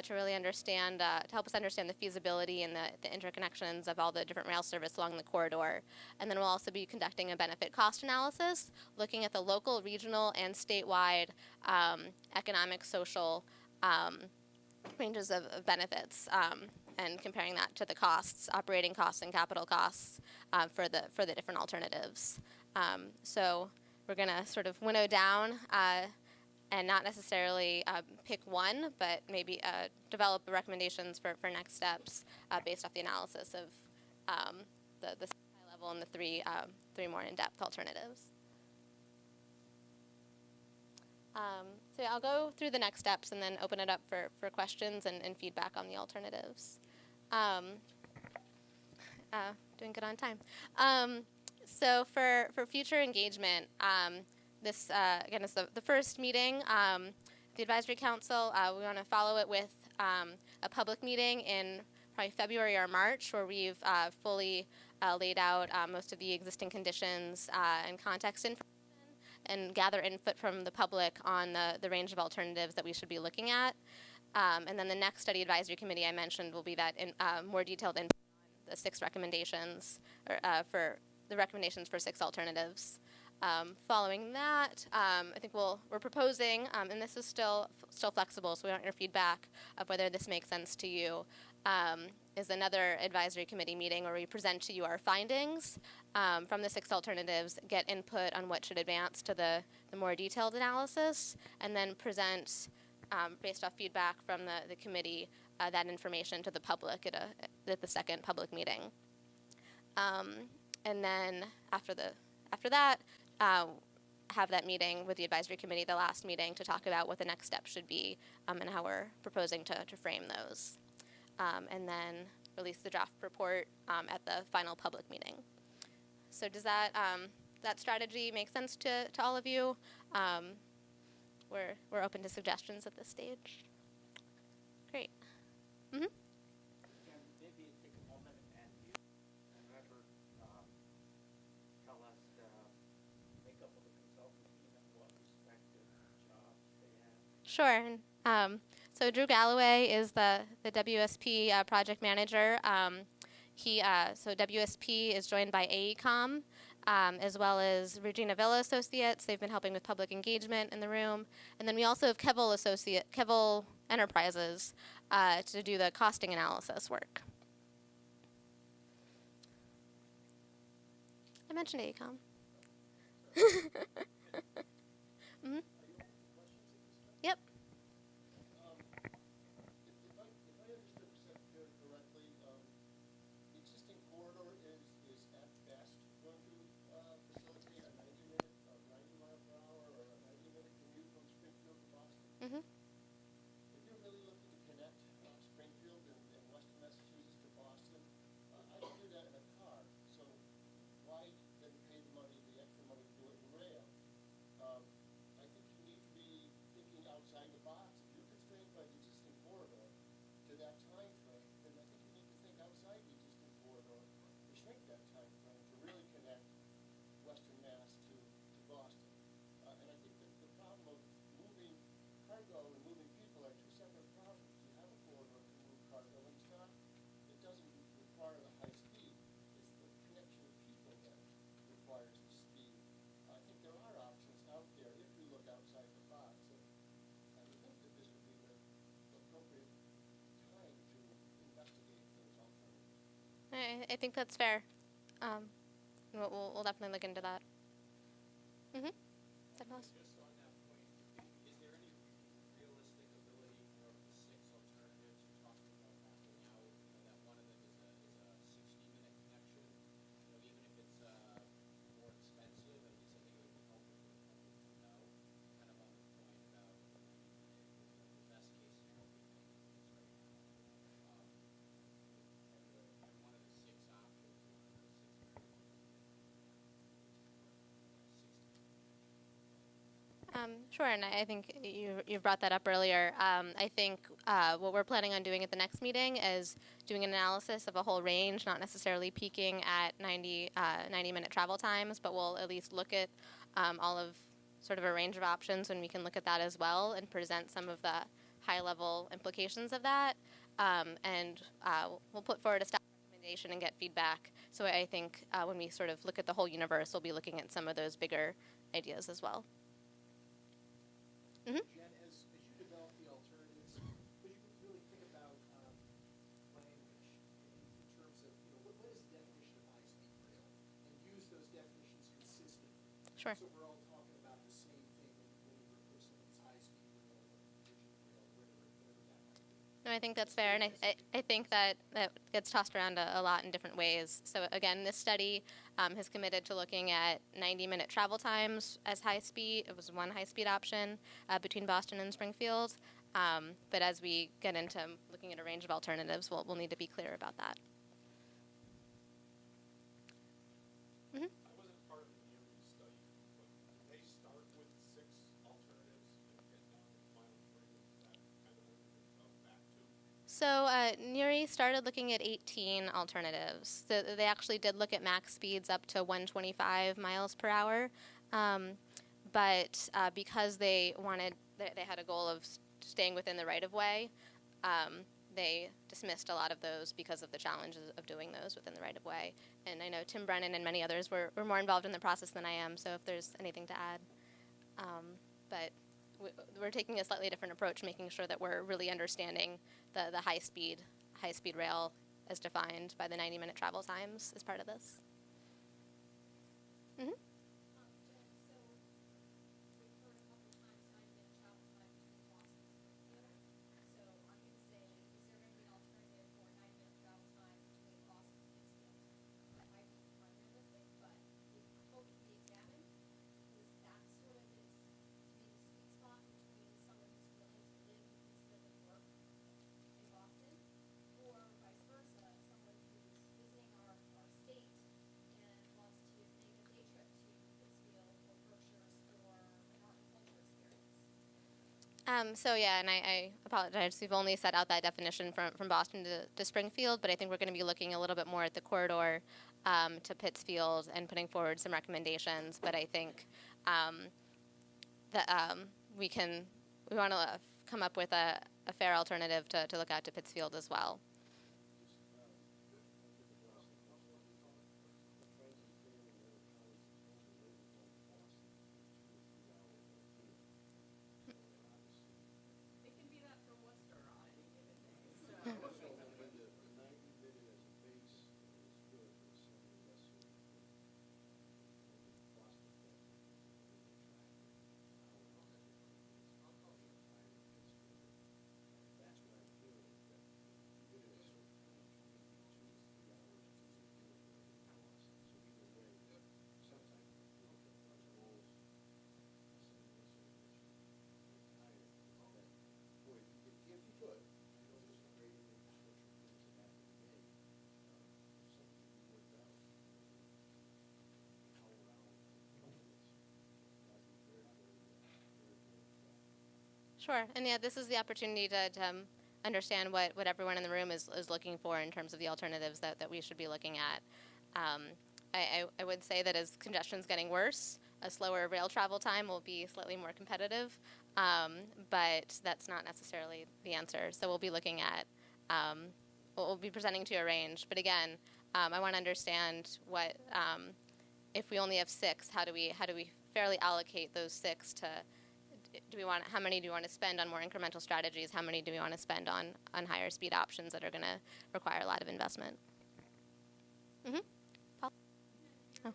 to really understand, to help us understand the feasibility and the interconnections of all the different rail service along the corridor. And then we'll also be conducting a benefit cost analysis, looking at the local, regional, and statewide economic, social ranges of benefits. And comparing that to the costs, operating costs and capital costs for the different alternatives. So we're going to sort of winnow down and not necessarily pick one, but maybe develop recommendations for next steps based off the analysis of the high level and the three more in-depth alternatives. So I'll go through the next steps and then open it up for questions and feedback on the alternatives. doing good on time. So for future engagement, this again is the first meeting. The Advisory Council, we want to follow it with a public meeting in probably February or March, where we've fully laid out most of the existing conditions and context information, and gather input from the public on the range of alternatives that we should be looking at. And then the next study advisory committee I mentioned will be that in, more detailed input on the 6 recommendations, or for the recommendations for 6 alternatives. Following that, I think we're proposing, and this is still flexible, so we want your feedback of whether this makes sense to you, is another advisory committee meeting where we present to you our findings from the 6 alternatives, get input on what should advance to the more detailed analysis, and then present, based off feedback from the committee, that information to the public at the second public meeting. And then after that, have that meeting with the advisory committee, the last meeting, to talk about what the next steps should be and how we're proposing to frame those. And then release the draft report at the final public meeting. So does that strategy make sense to all of you? We're open to suggestions at this stage. Great. Mm-hmm. Sure. So Drew Galloway is the WSP project manager. So WSP is joined by AECOM, as well as Regina Villa Associates. They've been helping with public engagement in the room. And then we also have Kevel Enterprises to do the costing analysis work. I mentioned AECOM. Mm-hmm. Yep. Mm-hmm. If you're really looking to connect Springfield and Western Massachusetts to Boston, I can do that in a car. So why then pay the extra money to do it in rail? I think you need to be thinking outside the box. If you're constrained by the existing corridor to that time frame, then I think you need to think outside the existing corridor and shrink that time frame to really connect Western Mass to Boston. And I think that the problem of moving cargo and moving people are 2 separate problems. You have a corridor to move cargo, and it doesn't require the high speed. It's the connection of people that requires the speed. I think there are options out there if you look outside the box. And I would think that this would be the appropriate time to investigate those alternatives. I think that's fair. We'll definitely look into that. Mm-hmm. Sure, and I think you brought that up earlier. I think what we're planning on doing at the next meeting is doing an analysis of a whole range, not necessarily peaking at 90-minute travel times, but we'll at least look at all of sort of a range of options, and we can look at that as well and present some of the high-level implications of that. And we'll put forward a staff recommendation and get feedback. So I think when we sort of look at the whole universe, we'll be looking at some of those bigger ideas as well. Mm-hmm. Jen, as you develop the alternatives, could you really think about language in terms of, what is the definition of high-speed rail, and use those definitions consistently? Sure. So we're all talking about the same thing when we refer to something as high-speed rail or vision rail, whatever that might be. No, I think that's fair, and I think that gets tossed around a lot in different ways. So again, this study has committed to looking at 90-minute travel times as high speed. It was one high-speed option between Boston and Springfield. But as we get into looking at a range of alternatives, we'll need to be clear about that. Mhm. I wasn't part of the Intercity study, but did they start with 6 alternatives and get down to final 3? Is that kind of where they're back to? So NERI started looking at 18 alternatives. They actually did look at max speeds up to 125 miles per hour, but because they had a goal of staying within the right-of-way, they dismissed a lot of those because of the challenges of doing those within the right-of-way. And I know Tim Brennan and many others were more involved in the process than I am, so if there's anything to add. But we're taking a slightly different approach, making sure that we're really understanding the high-speed rail as defined by the 90-minute travel times as part of this. Mm-hmm. So yeah, and I apologize. We've only set out that definition from Boston to Springfield, but I think we're going to be looking a little bit more at the corridor to Pittsfield and putting forward some recommendations. But I think that we want to come up with a fair alternative to look at to Pittsfield as well. Sure, and yeah, this is the opportunity to understand what everyone in the room is looking for in terms of the alternatives that we should be looking at. I would say that as congestion's getting worse, a slower rail travel time will be slightly more competitive, but that's not necessarily the answer. So we'll be looking at, we'll be presenting to a range. But again, I want to understand what, if we only have 6, how do we fairly allocate those 6 to, how many do we want to spend on more incremental strategies? How many do we want to spend on higher speed options that are going to require a lot of investment? Mm-hmm. Paul? Oh.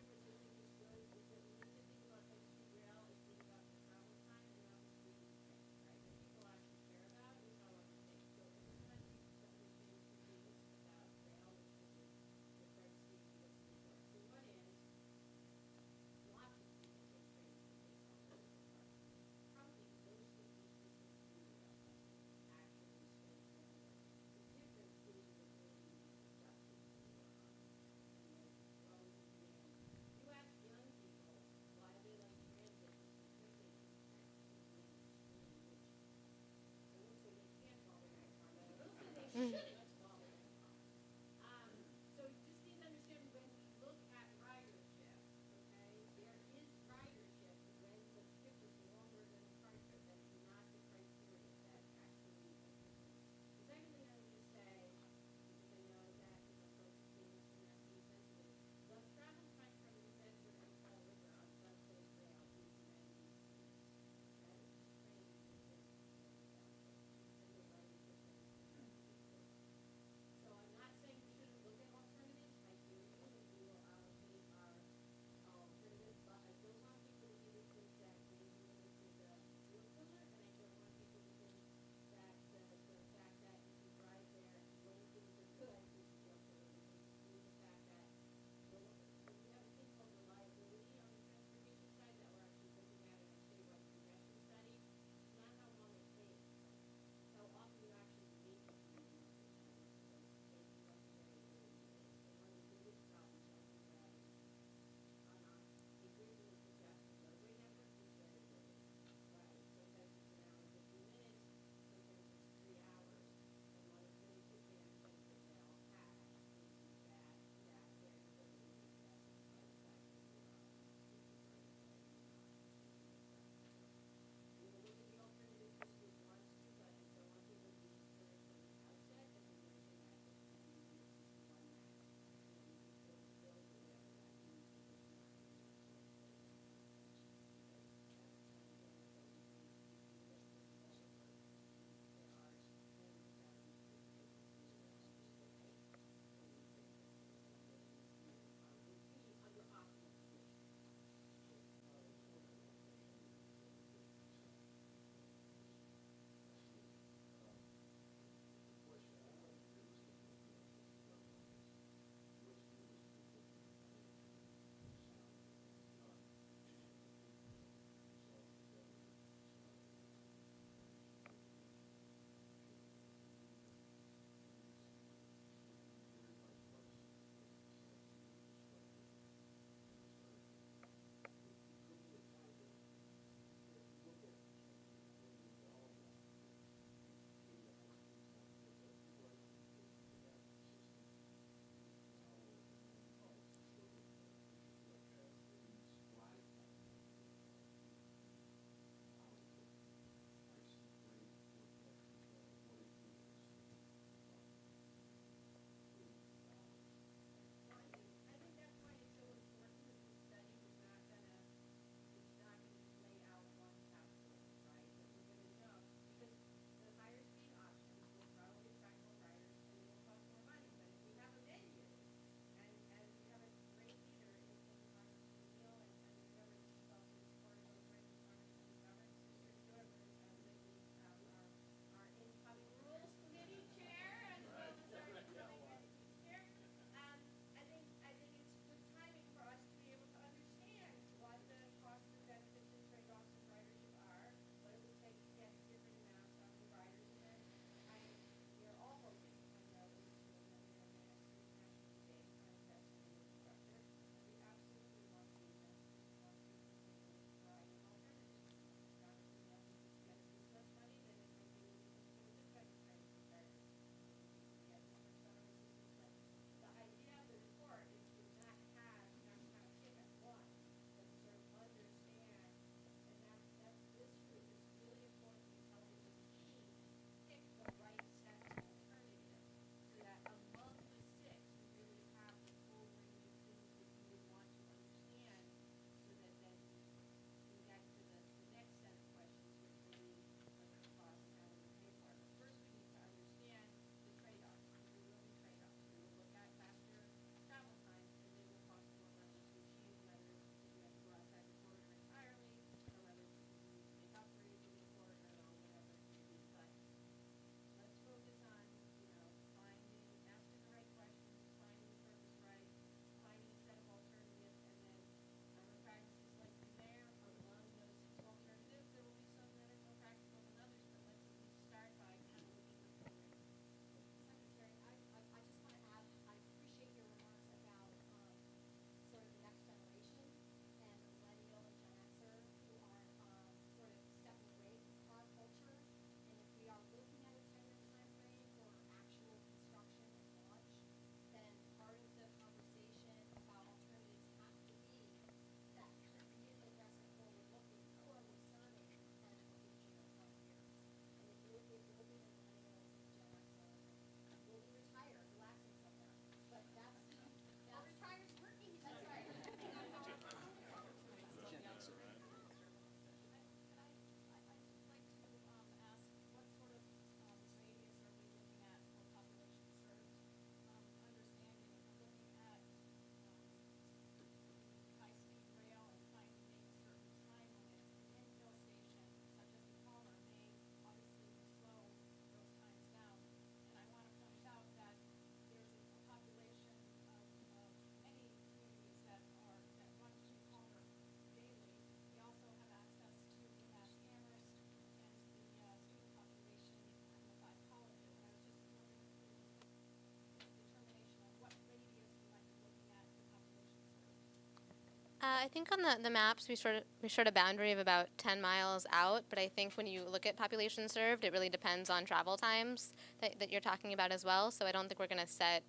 I think on the maps we showed a boundary of about 10 miles out, but I think when you look at population served, it really depends on travel times that you're talking about as well. So I don't think we're going to set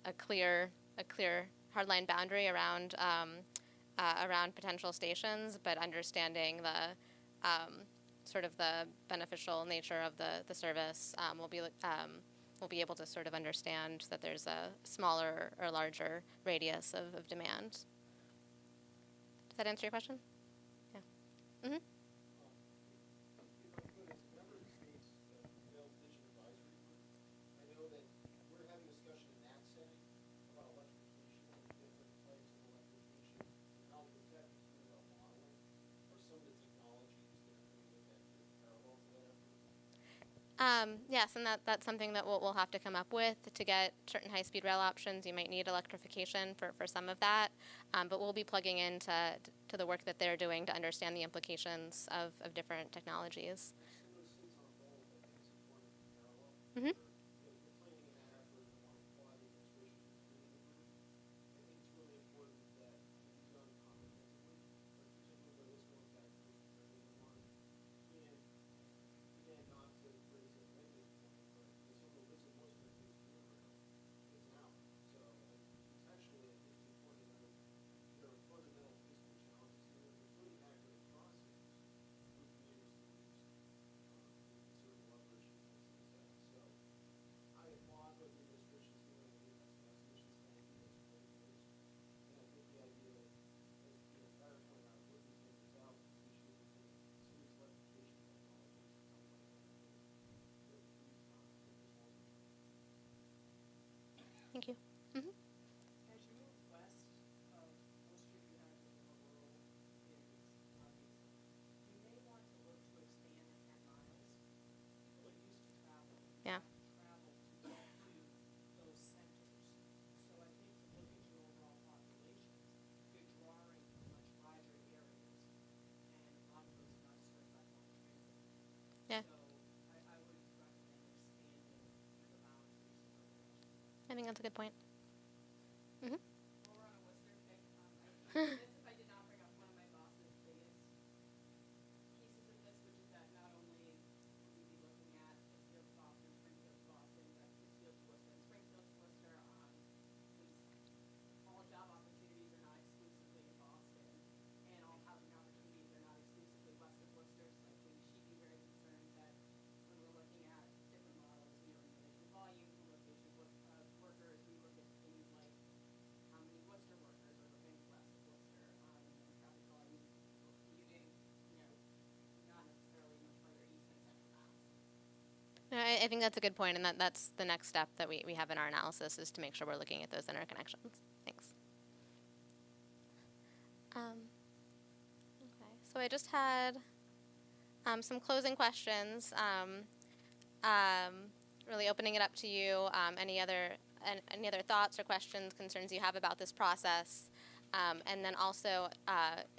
a clear hardline boundary around around potential stations, but understanding the sort of the beneficial nature of the service, we'll be able to sort of understand that there's a smaller or larger radius of demand. Does that answer your question? Yeah. Mm-hmm. Yes, and that's something that we'll have to come up with. To get certain high-speed rail options, you might need electrification for some of that, but we'll be plugging into the work that they're doing to understand the implications of different technologies. Mm-hmm. Thank you. Mm-hmm. As you move west of Worcester, you have the more rural areas, you may want to look to expand the 10 miles. People are used to travel. Yeah. Travel to get to those centers. So I think to look at your overall population, you're drawing from much larger areas, and a lot of those are not served by public transit. Yeah. So I would recommend expanding the boundaries. I think that's a good point. Mm-hmm. While we're on a Worcester kick, if I did not bring up one of my boss's biggest pieces of this, which is that not only will we be looking at Pittsfield to Boston, Springfield to Boston, but Pittsfield to Worcester and Springfield to Worcester, all job opportunities are not exclusively in Boston, and all housing opportunities are not exclusively west of Worcester, so I think she'd be very concerned that when we're looking at different models, in relation to volume, to location of workers, we look at things like how many Worcester workers are living west of Worcester, and then traffic volume for commuting, not necessarily much further east than Central Mass. No, I think that's a good point, and that's the next step that we have in our analysis is to make sure we're looking at those interconnections. Thanks. Okay, so I just had some closing questions. Really opening it up to you. Any other thoughts or questions, concerns you have about this process, and then also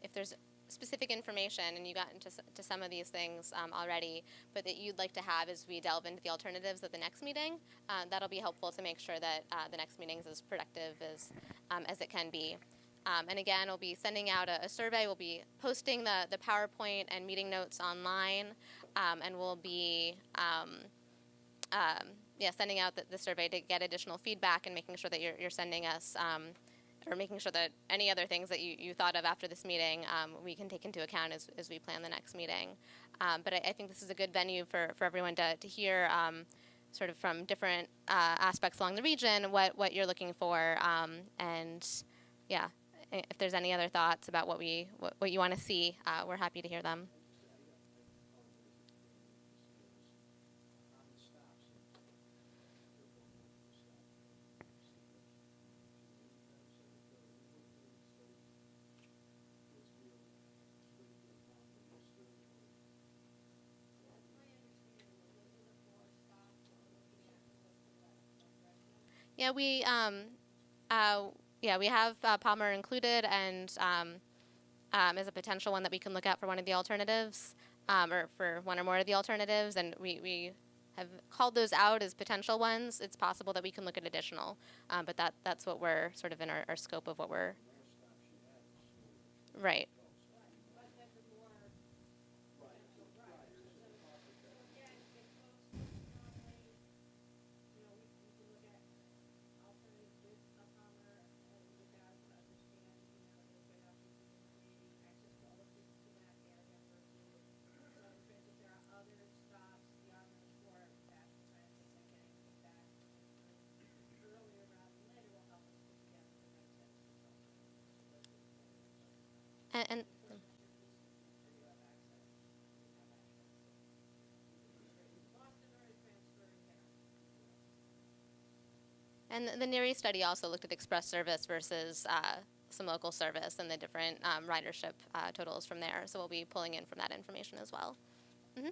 if there's specific information, and you got into some of these things already, but that you'd like to have as we delve into the alternatives at the next meeting, that'll be helpful to make sure that the next meeting is as productive as it can be. And again, we'll be sending out a survey. We'll be posting the PowerPoint and meeting notes online, and we'll be sending out the survey to get additional feedback and making sure that you're sending us, or making sure that any other things that you thought of after this meeting we can take into account as we plan the next meeting. But I think this is a good venue for everyone to hear sort of from different aspects along the region what you're looking for, and yeah, if there's any other thoughts about what you want to see, we're happy to hear them. Yeah, we have Palmer included, and as a potential one that we can look at for one of the alternatives, or for one or more of the alternatives, and we have called those out as potential ones. It's possible that we can look at additional, but that's what we're sort of in our scope of what we're. Right. And And the NERI study also looked at express service versus some local service and the different ridership totals from there. So we'll be pulling in from that information as well. Mm-hmm.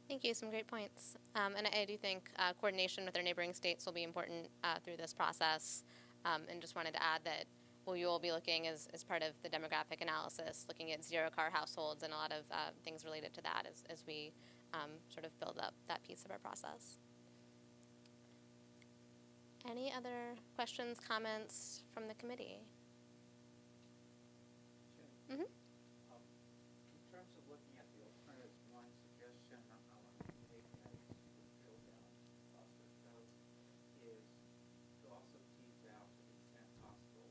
Thank you. Some great points. And I do think coordination with our neighboring states will be important through this process. And just wanted to add that you will be looking as part of the demographic analysis, looking at zero-car households and a lot of things related to that as we sort of build up that piece of our process. Any other questions, comments from the committee? Mm-hmm. In terms of looking at the alternatives, one suggestion I want to make that is drill down Foster Code is to also tease out to the extent possible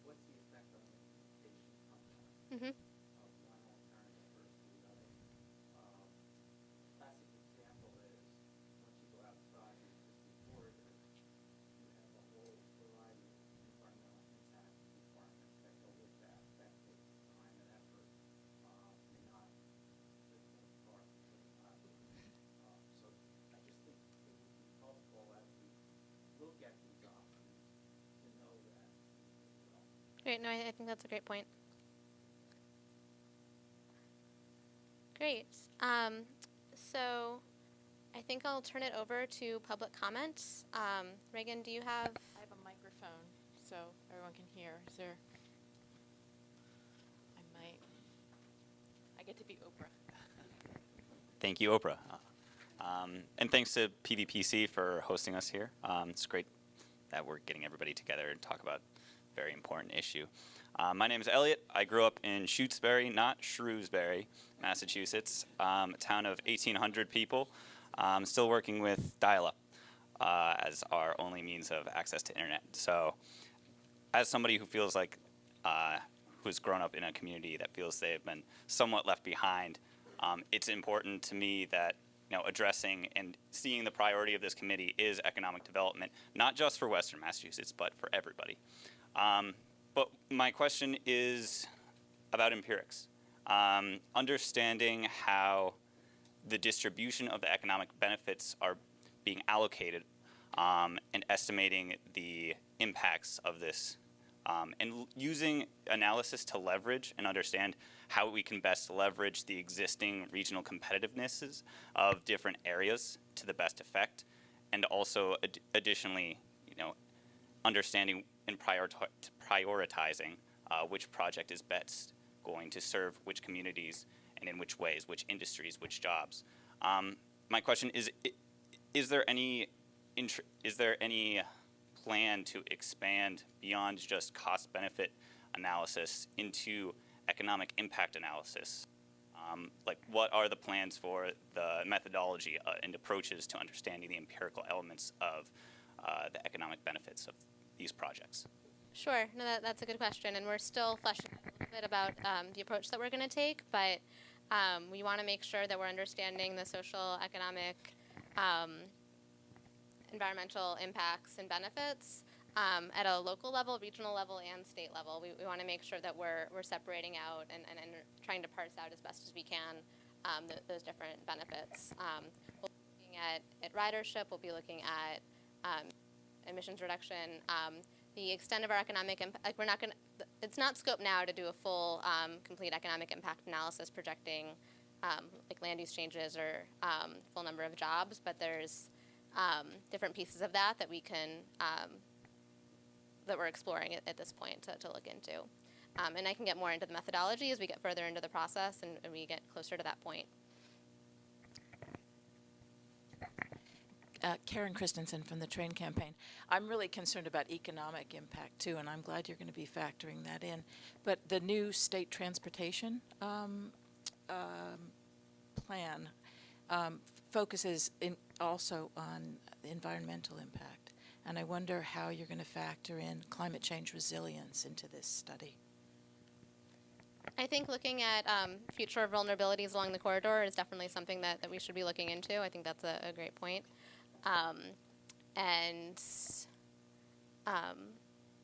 what's the effect on the implementation timeline Mm-hmm. of one alternative versus the other. Classic example is once you go outside the existing corridor, you have a whole variety of environmental impact requirements that go with that. That takes time and effort, and not the part putting on. So I just think it would be helpful as we look at these options to know that as well. Great. No, I think that's a great point. Great. So I think I'll turn it over to public comment. Reagan, do you have? I have a microphone, so everyone can hear. Is there? I get to be Oprah. Thank you, Oprah. And thanks to PVPC for hosting us here. It's great that we're getting everybody together and talk about a very important issue. My name is Elliot. I grew up in Shutesbury, not Shrewsbury, Massachusetts, a town of 1,800 people. I'm still working with dial-up as our only means of access to internet. So as somebody who feels like, who's grown up in a community that feels they've been somewhat left behind, it's important to me that addressing and seeing the priority of this committee is economic development, not just for Western Massachusetts, but for everybody. But my question is about empirics. Understanding how the distribution of the economic benefits are being allocated and estimating the impacts of this and using analysis to leverage and understand how we can best leverage the existing regional competitivenesses of different areas to the best effect, and also additionally, understanding and prioritizing which project is best going to serve which communities and in which ways, which industries, which jobs. My question is there any plan to expand beyond just cost-benefit analysis into economic impact analysis? Like, what are the plans for the methodology and approaches to understanding the empirical elements of the economic benefits of these projects? Sure. No, that's a good question, and we're still fleshing out a little bit about the approach that we're going to take, but we want to make sure that we're understanding the social, economic, environmental impacts and benefits at a local level, regional level, and state level. We want to make sure that we're separating out and trying to parse out as best as we can those different benefits. We'll be looking at ridership. We'll be looking at emissions reduction. The extent of our economic impact, like, we're not going to, it's not scope now to do a full, complete economic impact analysis projecting like land use changes or full number of jobs, but there's different pieces of that we can, that we're exploring at this point to look into. And I can get more into the methodology as we get further into the process and we get closer to that point. Karen Christensen from the Train Campaign. I'm really concerned about economic impact too, and I'm glad you're going to be factoring that in. But the new state transportation plan focuses also on the environmental impact, and I wonder how you're going to factor in climate change resilience into this study. I think looking at future vulnerabilities along the corridor is definitely something that we should be looking into. I think that's a great point.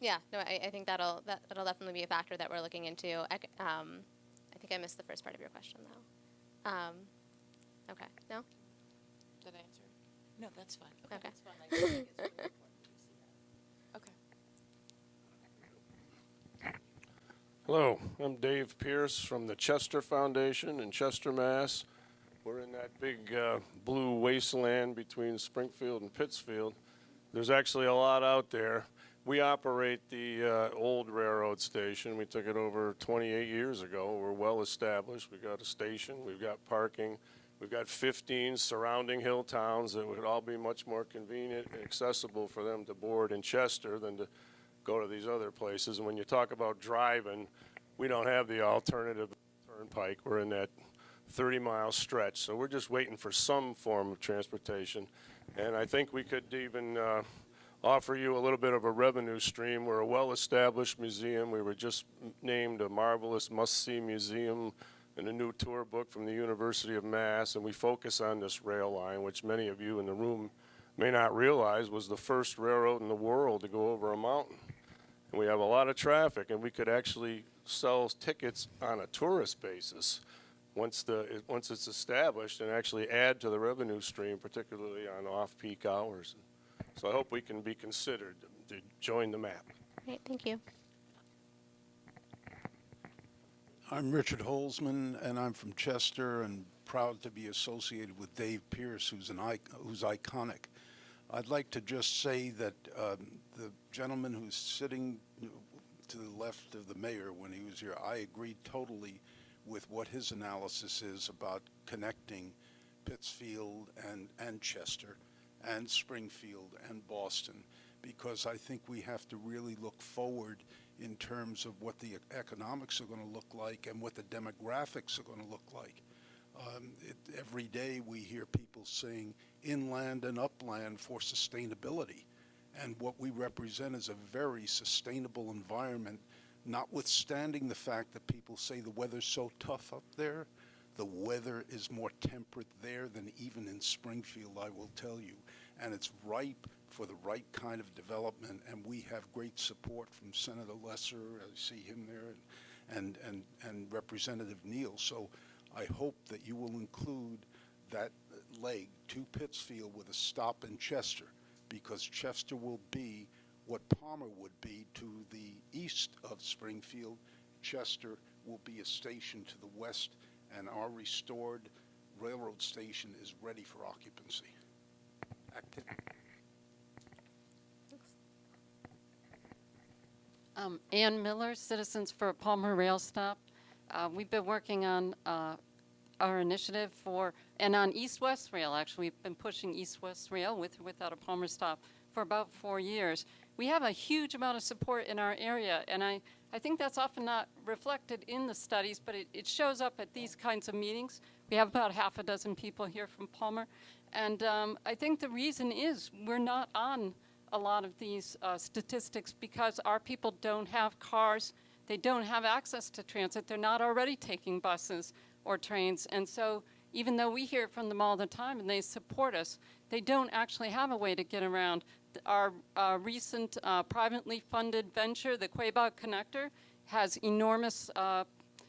Yeah, no, I think that'll definitely be a factor that we're looking into. I think I missed the first part of your question, though. Okay, no? Did I answer? No, that's fine. Okay. That's fine. I think it's really important that we see that. Okay. Hello, I'm Dave Pierce from the Chester Foundation in Chester, Mass. We're in that big blue wasteland between Springfield and Pittsfield. There's actually a lot out there. We operate the old railroad station. We took it over 28 years ago. We're well established. We've got a station. We've got parking. We've got 15 surrounding hill towns that would all be much more convenient and accessible for them to board in Chester than to go to these other places. And when you talk about driving, we don't have the alternative turnpike. We're in that 30-mile stretch. So we're just waiting for some form of transportation. And I think we could even offer you a little bit of a revenue stream. We're a well-established museum. We were just named a marvelous must-see museum in a new tour book from the University of Mass, and we focus on this rail line, which many of you in the room may not realize was the first railroad in the world to go over a mountain. And we have a lot of traffic, and we could actually sell tickets on a tourist basis once it's established and actually add to the revenue stream, particularly on off-peak hours. So I hope we can be considered to join the map. Great, thank you. I'm Richard Holzman, and I'm from Chester, and proud to be associated with Dave Pierce, who's iconic. I'd like to just say that the gentleman who's sitting to the left of the mayor when he was here, I agree totally with what his analysis is about connecting Pittsfield and Chester and Springfield and Boston, because I think we have to really look forward in terms of what the economics are going to look like and what the demographics are going to look like. Every day we hear people saying inland and upland for sustainability, and what we represent is a very sustainable environment, notwithstanding the fact that people say the weather's so tough up there. The weather is more temperate there than even in Springfield, I will tell you, and it's ripe for the right kind of development, and we have great support from Senator Lesser, I see him there, and Representative Neal. So I hope that you will include that leg to Pittsfield with a stop in Chester, because Chester will be what Palmer would be to the east of Springfield. Chester will be a station to the west, and our restored railroad station is ready for occupancy. Ann Miller, Citizens for Palmer Rail Stop. We've been working on our initiative and on East-West Rail, actually. We've been pushing East-West Rail without a Palmer stop for about 4 years. We have a huge amount of support in our area, and I think that's often not reflected in the studies, but it shows up at these kinds of meetings. We have about half a dozen people here from Palmer, and I think the reason is we're not on a lot of these statistics because our people don't have cars, they don't have access to transit, they're not already taking buses or trains, and so even though we hear from them all the time and they support us, they don't actually have a way to get around. Our recent privately funded venture, the Quabog Connector, has enormous,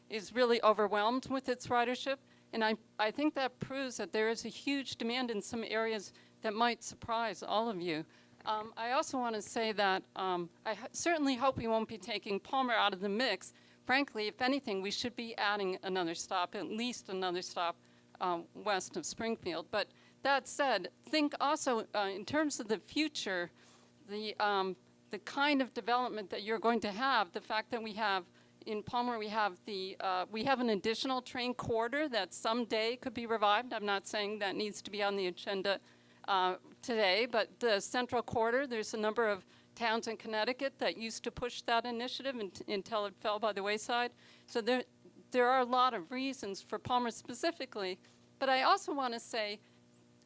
is really overwhelmed with its ridership, and I think that proves that there is a huge demand in some areas that might surprise all of you. I also want to say that I certainly hope we won't be taking Palmer out of the mix. Frankly, if anything, we should be adding another stop, at least another stop west of Springfield. But that said, think also in terms of the future, the kind of development that you're going to have, the fact that we have in Palmer, we have an additional train corridor that someday could be revived. I'm not saying that needs to be on the agenda today, but the Central Corridor, there's a number of towns in Connecticut that used to push that initiative until it fell by the wayside. So there are a lot of reasons for Palmer specifically, but I also want to say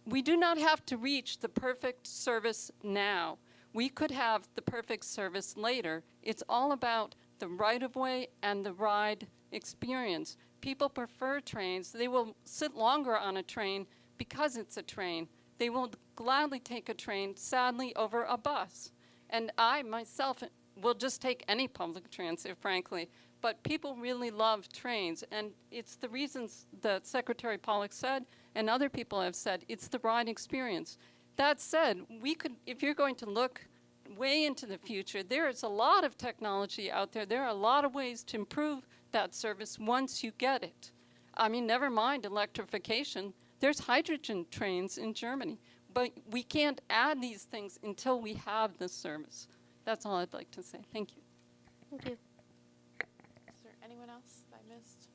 we do not have to reach the perfect service now. We could have the perfect service later. It's all about the right-of-way and the ride experience. People prefer trains. They will sit longer on a train because it's a train. They will gladly take a train, sadly, over a bus. And I, myself, will just take any public transit, frankly. But people really love trains, and it's the reasons that Secretary Pollack said, and other people have said, it's the ride experience. That said, we could, if you're going to look way into the future, there is a lot of technology out there. There are a lot of ways to improve that service once you get it. I mean, never mind electrification. There's hydrogen trains in Germany, but we can't add these things until we have this service. That's all I'd like to say. Thank you. Thank you. Is there anyone else that I missed?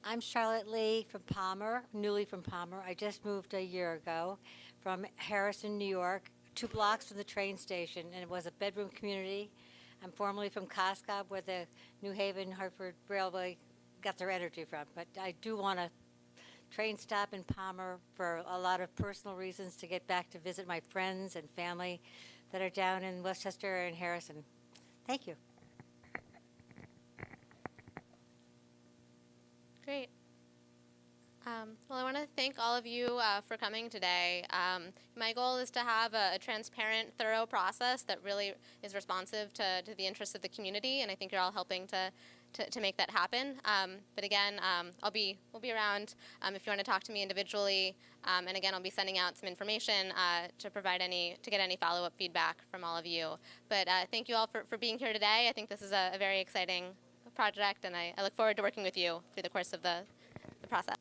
I'm Charlotte Lee from Palmer, newly from Palmer. I just moved a year ago from Harrison, New York, 2 blocks from the train station, and it was a bedroom community. I'm formerly from Coscob, where the New Haven Hartford Railway got their energy from. But I do want a train stop in Palmer for a lot of personal reasons, to get back to visit my friends and family that are down in Westchester and Harrison. Thank you. Great. Well, I want to thank all of you for coming today. My goal is to have a transparent, thorough process that really is responsive to the interests of the community, and I think you're all helping to make that happen. But again, we'll be around if you want to talk to me individually, and again, I'll be sending out some information to get any follow-up feedback from all of you. But thank you all for being here today. I think this is a very exciting project, and I look forward to working with you through the course of the process.